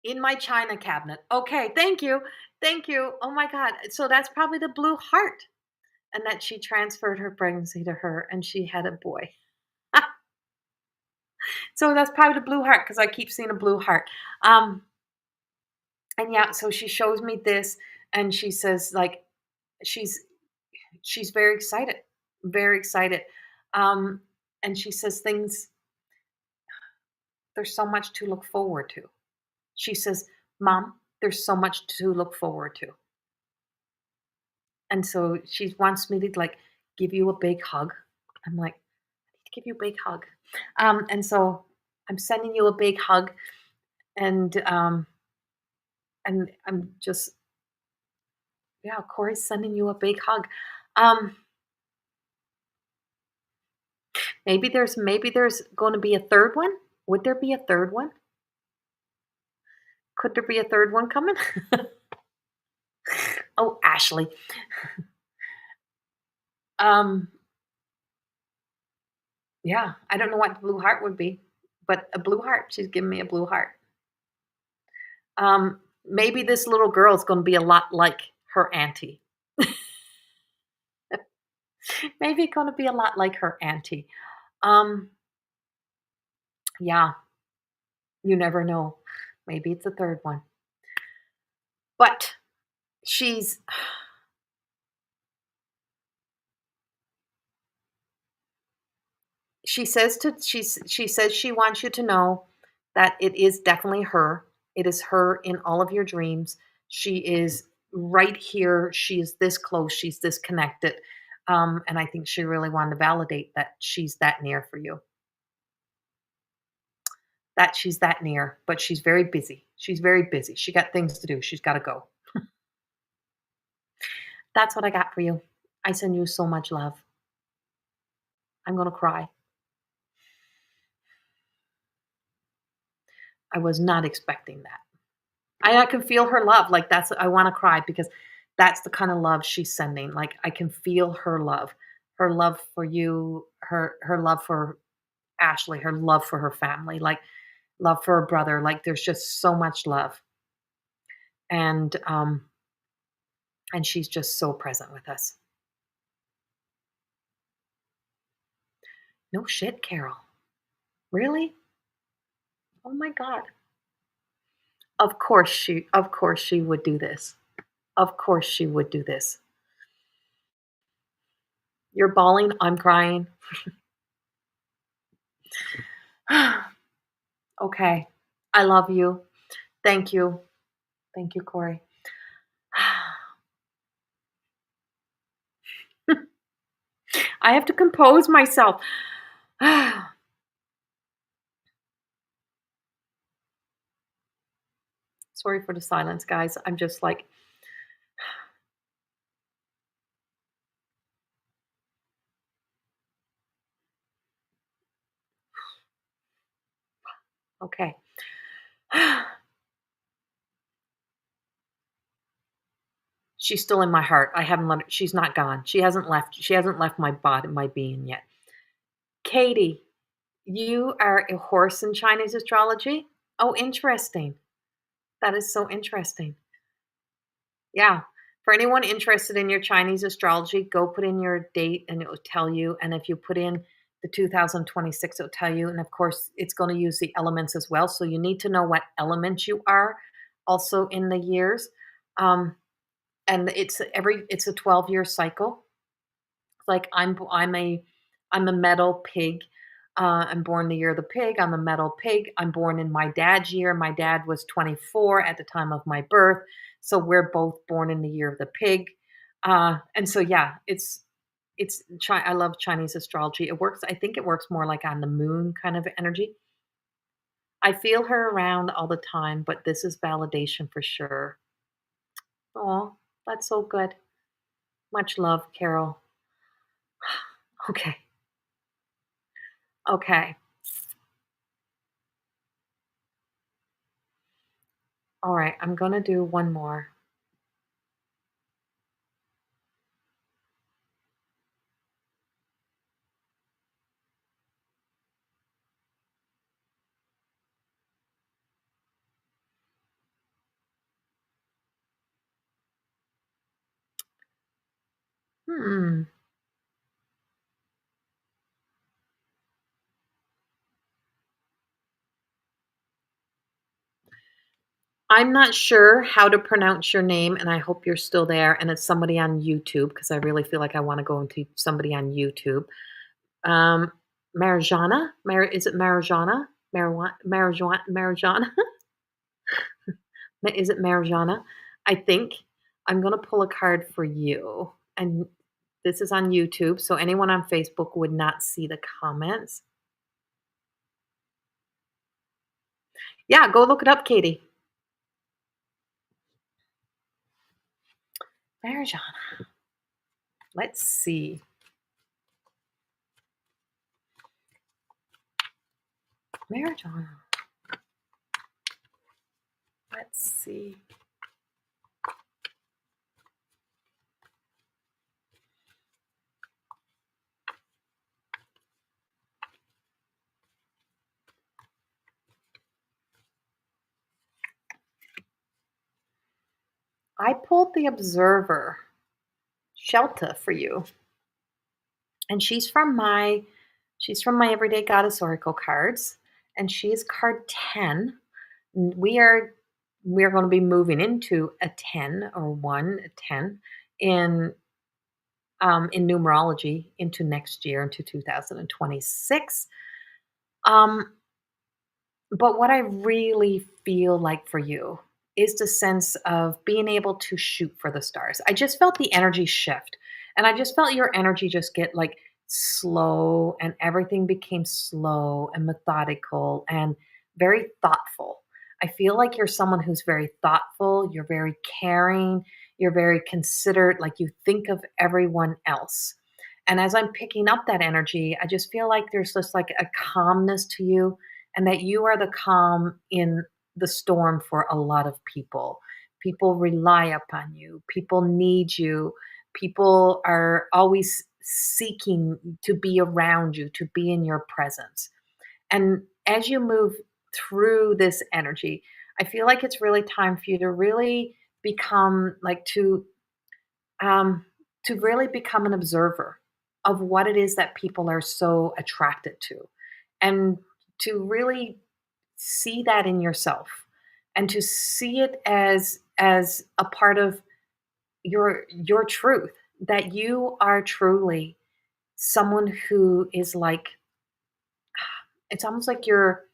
in my china cabinet. Okay, thank you. Thank you. Oh my god. So that's probably the blue heart, and that she transferred her pregnancy to her and she had a boy. So that's probably the blue heart because I keep seeing a blue heart. Um, and yeah, so she shows me this and she says like she's she's very excited. Very excited. Um, and she says things, there's so much to look forward to. She says, "Mom, there's so much to look forward to." And so she wants me to like give you a big hug. I'm like, I need to give you a big hug. And so I'm sending you a big hug, and I'm just, yeah, Corey's sending you a big hug. Um, maybe there's going to be a third one. Would there be a third one? Could there be a third one coming? Oh, Ashley. Um, yeah, I don't know what the blue heart would be, but a blue heart. She's giving me a blue heart. Maybe this little girl is going to be a lot like her auntie. Maybe going to be a lot like her auntie. Um, yeah, you never know. Maybe it's a third one. But she's she says she wants you to know that it is definitely her. It is her in all of your dreams. She is right here. She is this close. She's this connected. And I think she really wanted to validate that she's that near for you. That she's that near, but she's very busy. She's very busy. She got things to do. She's got to go. That's what I got for you. I send you so much love. I'm going to cry. I was not expecting that. I can feel her love. Like that's, I want to cry because that's the kind of love she's sending. Like I can feel her love for you, her love for Ashley, her love for her family, like love for her brother. Like there's just so much love, and um, and she's just so present with us. No shit, Carol. Really? Oh my god. Of course she would do this. Of course she would do this. You're bawling, I'm crying. Okay. I love you. Thank you. Thank you, Corey. I have to compose myself. Sorry for the silence, guys. I'm just like, okay. She's still in my heart. I haven't let her, she's not gone. She hasn't left my body, my being yet. Katie, you are a horse in Chinese astrology? Oh, interesting. That is so interesting. Yeah. For anyone interested in your Chinese astrology, go put in your date and it will tell you. And if you put in the 2026, it'll tell you. And of course, it's going to use the elements as well. So you need to know what element you are also in the years. Um, and it's a 12-year cycle. Like I'm a metal pig. I'm born the year of the pig. I'm a metal pig. I'm born in my dad's year. My dad was 24 at the time of my birth. So we're both born in the year of the pig. And so yeah, I love Chinese astrology. It works. I think it works more like on the moon kind of energy. I feel her around all the time, but this is validation for sure. Oh, that's so good. Much love, Carol. Okay. Okay. All right. I'm going to do one more. Hmm. I'm not sure how to pronounce your name, and I hope you're still there. And it's somebody on YouTube because I really feel like I want to go into somebody on YouTube. Um, Marjana? Is it Marjana? Marjana? Is it Marjana? I think I'm going to pull a card for you. And this is on YouTube, so anyone on Facebook would not see the comments. Yeah, go look it up, Katie. Marjana. Let's see. Marjana. Let's see. I pulled the Observer Shelta for you. And she's from my Everyday Goddess Oracle cards, and she's card 10. We are going to be moving into a 10 or 1, a 10 in numerology into next year, into 2026. Um, but what I really feel like for you is the sense of being able to shoot for the stars. I just felt the energy shift, and I just felt your energy just get like slow, and everything became slow and methodical and very thoughtful. I feel like you're someone who's very thoughtful, you're very caring, you're very considerate, like you think of everyone else. And as I'm picking up that energy, I just feel like there's just like a calmness to you, and that you are the calm in the storm for a lot of people. People rely upon you, people need you, people are always seeking to be around you, to be in your presence. And as you move through this energy, I feel like it's really time for you to really become like to really become an observer of what it is that people are so attracted to, and to really see that in yourself, and to see it as a part of your truth, that you are truly someone who is like, it's almost like you're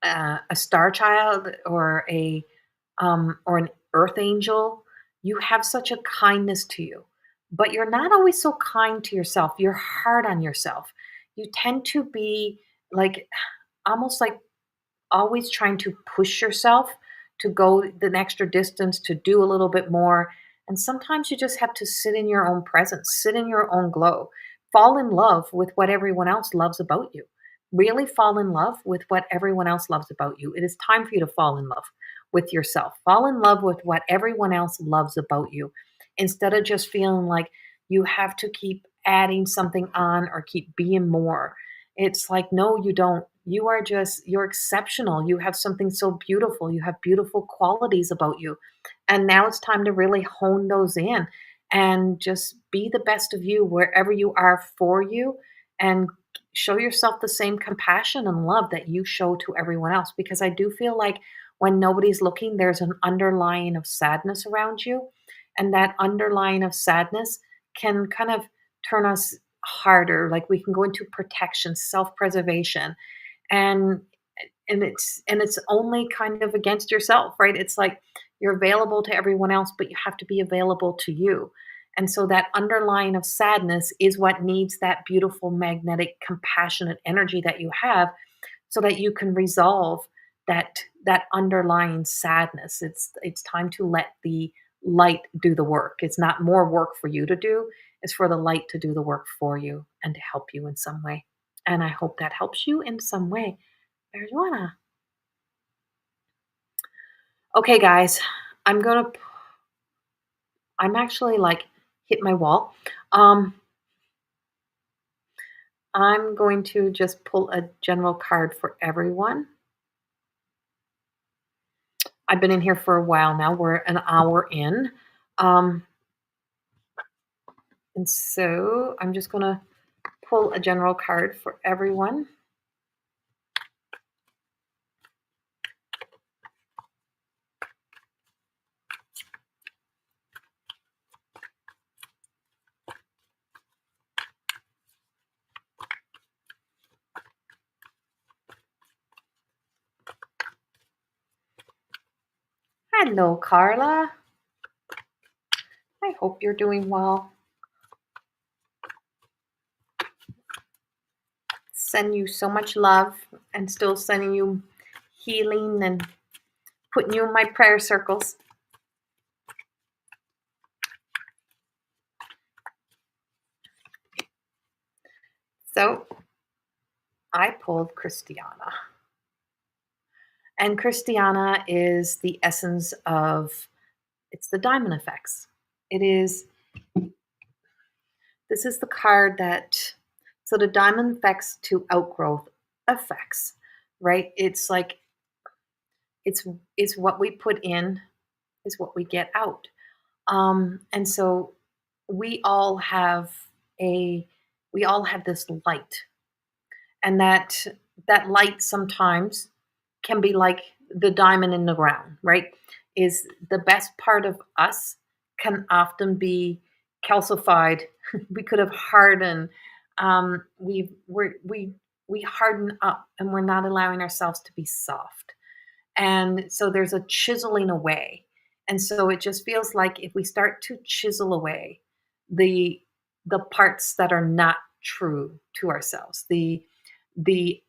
a star child, or an earth angel. You have such a kindness to you, but you're not always so kind to yourself. You're hard on yourself. You tend to be like, almost like, always trying to push yourself to go the extra distance, to do a little bit more. And sometimes you just have to sit in your own presence, sit in your own glow, fall in love with what everyone else loves about you. Really fall in love with what everyone else loves about you. It is time for you to fall in love with yourself. Fall in love with what everyone else loves about you, instead of just feeling like you have to keep adding something on or keep being more. It's like, no, you don't. You're exceptional. You have something so beautiful. You have beautiful qualities about you. And now it's time to really hone those in and just be the best of you wherever you are for you, and show yourself the same compassion and love that you show to everyone else. Because I do feel like when nobody's looking, there's an underlying of sadness around you. And that underlying of sadness can kind of turn us harder, like we can go into protection, self-preservation, and and it's only kind of against yourself, right? It's like you're available to everyone else, but you have to be available to you. And so that underlying of sadness is what needs that beautiful, magnetic, compassionate energy that you have so that you can resolve that underlying sadness. It's time to let the light do the work. It's not more work for you to do, it's for the light to do the work for you and to help you in some way. And I hope that helps you in some way. Marijuana. Okay, guys, I'm gonna. I'm actually like hit my wall. Um, I'm going to just pull a general card for everyone. I've been in here for a while now. We're an hour in. Um, and so I'm just going to pull a general card for everyone. Hello, Carla. I hope you're doing well. Send you so much love and still sending you healing and putting you in my prayer circles. So I pulled Christiana. And Christiana is the essence of it's the diamond effects. It is this is the card that so the diamond effects to outgrowth effects, right? It's like it's it's what we put in is what we get out. And so we all have a we all have this light, and that light sometimes can be like the diamond in the ground, right? Is the best part of us can often be calcified. We could have hardened. We harden up, and we're not allowing ourselves to be soft. And so there's a chiseling away. And so it just feels like if we start to chisel away the the parts that are not true to ourselves, the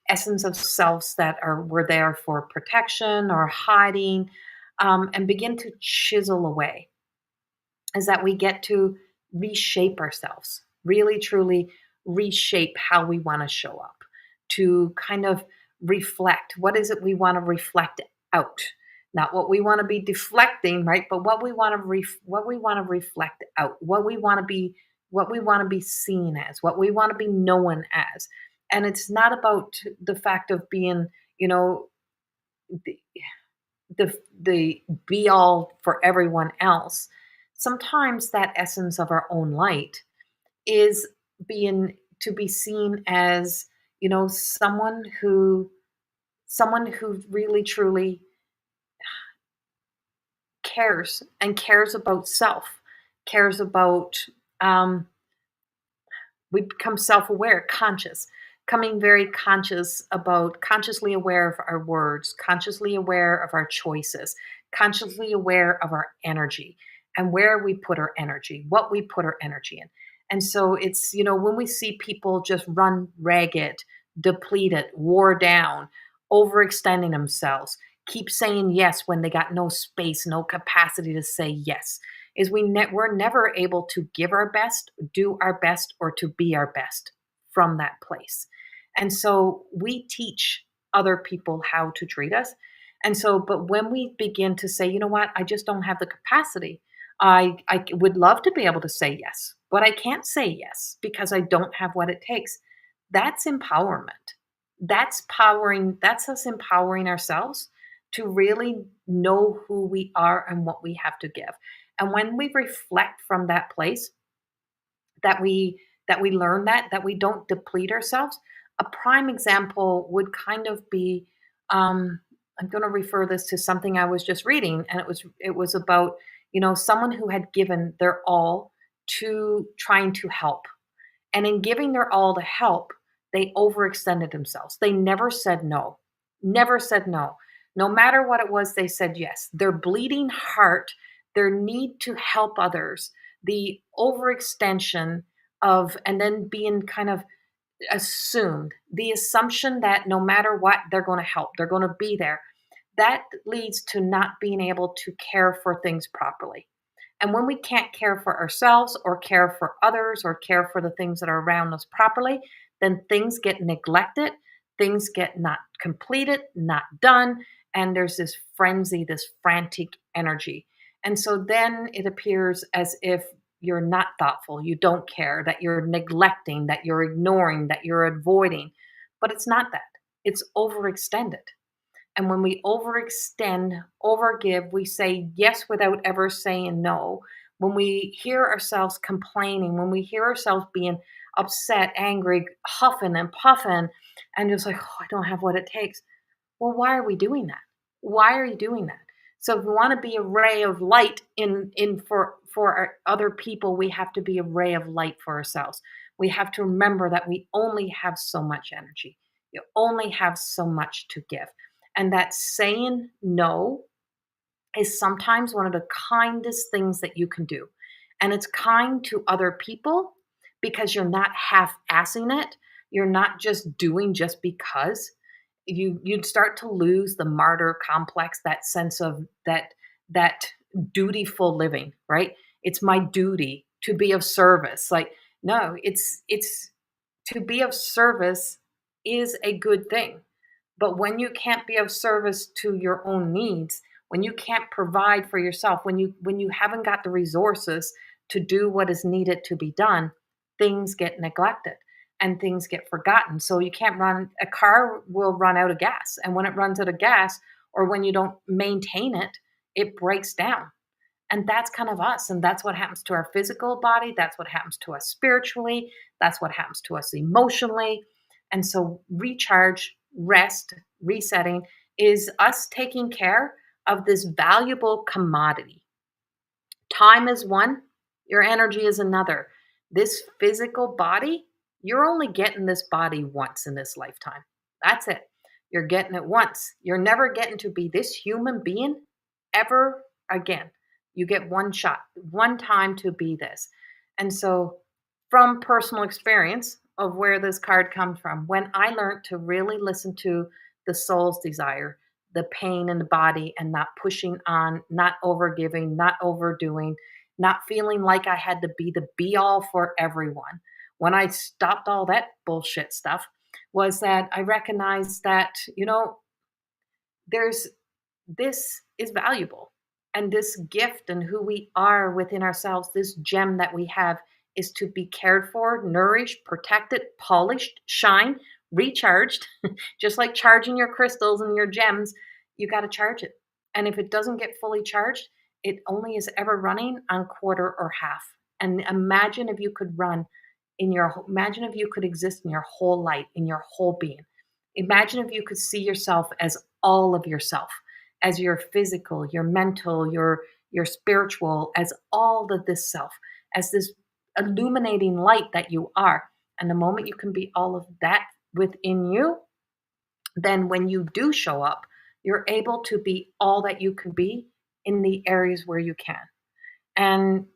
essence of selves that are were there for protection or hiding, and begin to chisel away, is that we get to reshape ourselves, really truly reshape how we want to show up, to kind of reflect what is it we want to reflect out, not what we want to be deflecting, right? But what we want to what we want to reflect out, what we want to be seen as, what we want to be known as. And it's not about the fact of being, you know, the, the be all for everyone else. Sometimes that essence of our own light is being to be seen as, someone who really truly cares and cares about self, cares about we become self-aware, conscious, coming very conscious about consciously aware of our words, consciously aware of our choices, consciously aware of our energy and where we put our energy, what we put our energy in. And so it's, when we see people just run ragged, depleted, wore down, overextending themselves, keep saying yes when they got no space, no capacity to say yes, is we're never able to give our best, do our best, or to be our best from that place. And so we teach other people how to treat us. And so, but when we begin to say, you know what, I just don't have the capacity. I would love to be able to say yes, but I can't say yes because I don't have what it takes. That's empowerment. That's us empowering ourselves to really know who we are and what we have to give. And when we reflect from that place, that we learn that we don't deplete ourselves. A prime example would kind of be, I'm going to refer this to something I was just reading, and it was about, someone who had given their all to trying to help, And in giving their all to help, they overextended themselves. They never said no. Never said no. No matter what it was, they said yes. Their bleeding heart, their need to help others, the overextension of, and then being kind of assumed, the assumption that no matter what, they're going to help, they're going to be there. That leads to not being able to care for things properly. And when we can't care for ourselves or care for others or care for the things that are around us properly, then things get neglected, things get not completed, not done, and there's this frenzy, this frantic energy. And so then it appears as if you're not thoughtful, you don't care, that you're neglecting, that you're ignoring, that you're avoiding. But it's not that. It's overextended. And when we overextend, overgive, we say yes without ever saying no. When we hear ourselves complaining, when we hear ourselves being upset, angry, huffing and puffing, and just like, oh, I don't have what it takes. Well, why are we doing that? Why are you doing that? So if we want to be a ray of light in for our other people, we have to be a ray of light for ourselves. We have to remember that we only have so much energy. You only have so much to give. And that saying no is sometimes one of the kindest things that you can do. And it's kind to other people because you're not half-assing it. You're not just doing just because. You'd start to lose the martyr complex, that sense of that dutiful living, right? It's my duty to be of service. Like, no, it's to be of service is a good thing. But when you can't be of service to your own needs, when you can't provide for yourself, when you haven't got the resources to do what is needed to be done, things get neglected and things get forgotten. So you can't run a car will run out of gas. And when it runs out of gas or when you don't maintain it, it breaks down. And that's kind of us. And that's what happens to our physical body. That's what happens to us spiritually. That's what happens to us emotionally. And so, recharge, rest, resetting is us taking care of this valuable commodity. Time is one, your energy is another. This physical body, you're only getting this body once in this lifetime. That's it. You're getting it once. You're never getting to be this human being ever again. You get one shot, one time to be this. And so, from personal experience of where this card comes from, when I learned to really listen to the soul's desire, the pain in the body, and not pushing on, not overgiving, not overdoing, not feeling like I had to be the be all for everyone. When I stopped all that bullshit stuff, was that I recognized that, there's this is valuable. And this gift and who we are within ourselves, this gem that we have, is to be cared for, nourished, protected, polished, shine, recharged. Just like charging your crystals and your gems, you got to charge it. And if it doesn't get fully charged, it only is ever running on quarter or half. And imagine if you could exist in your whole light, in your whole being. Imagine if you could see yourself as all of yourself, as your physical, your mental, your spiritual, as all of this self, as this illuminating light that you are. And the moment you can be all of that within you, then when you do show up, you're able to be all that you can be in the areas where you can. And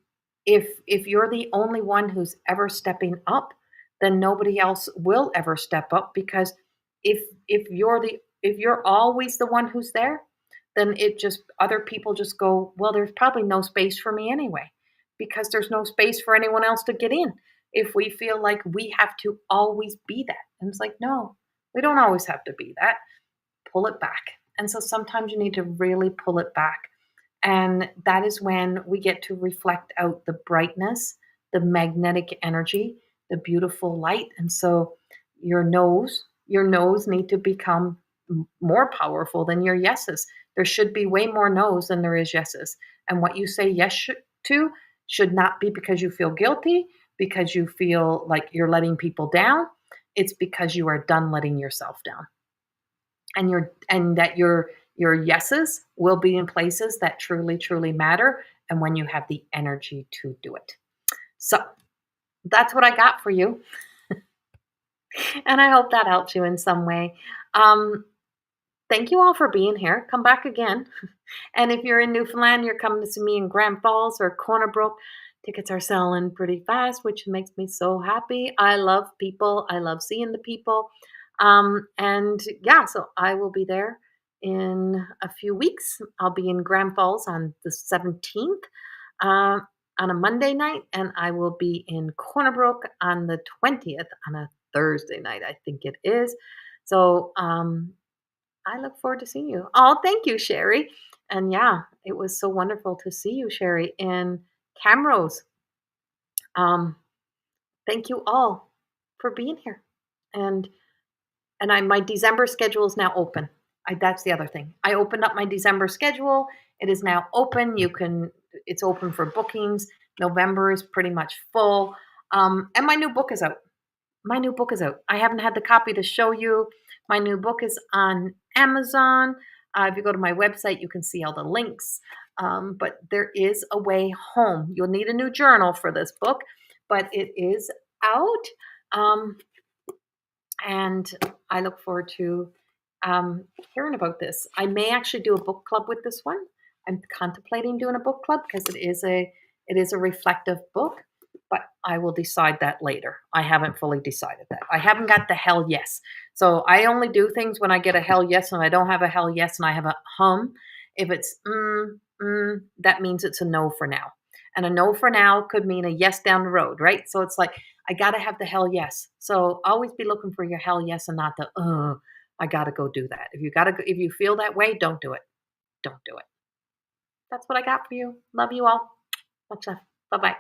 if you're the only one who's ever stepping up, then nobody else will ever step up, because if you're always the one who's there, then it just other people just go, well, there's probably no space for me anyway, because there's no space for anyone else to get in. If we feel like we have to always be that. And it's like, no, we don't always have to be that. Pull it back. And so sometimes you need to really pull it back. And that is when we get to reflect out the brightness, the magnetic energy, the beautiful light. And so your no's need to become more powerful than your yeses. There should be way more no's than there is yeses. And what you say yes to should not be because you feel guilty, because you feel like you're letting people down. It's because you are done letting yourself down. And that your yeses will be in places that truly, truly matter, and when you have the energy to do it. So that's what I got for you, and I hope that helps you in some way. Um, Thank you all for being here. Come back again. And if you're in Newfoundland, you're coming to see me in Grand Falls or Corner Brook. Tickets are selling pretty fast, which makes me so happy. I love people. I love seeing the people. And yeah, so I will be there in a few weeks. I'll be in Grand Falls on the 17th on a Monday night, and I will be in Corner Brook on the 20th on a Thursday night, I think it is. So I look forward to seeing you. Oh, thank you, Sherry. And yeah, it was so wonderful to see you, Sherry, in Camrose. Um, Thank you all for being here. And my December schedule is now open. That's the other thing. I opened up my December schedule. It is now open. It's open for bookings. November is pretty much full. And my new book is out. My new book is out. I haven't had the copy to show you. My new book is on Amazon. If you go to my website, you can see all the links. But there is a way home. You'll need a new journal for this book, but it is out. Um, and I look forward to hearing about this. I may actually do a book club with this one. I'm contemplating doing a book club because it is a reflective book, but I will decide that later. I haven't fully decided that. I haven't got the hell yes. So I only do things when I get a hell yes, and I don't have a hell yes, and I have a hum. If it's that means it's a no for now. And a no for now could mean a yes down the road, right? So it's like I gotta have the hell yes. So always be looking for your hell yes and not the I gotta go do that. If you feel that way, don't do it. Don't do it. That's what I got for you. Love you all. Much love. Bye bye.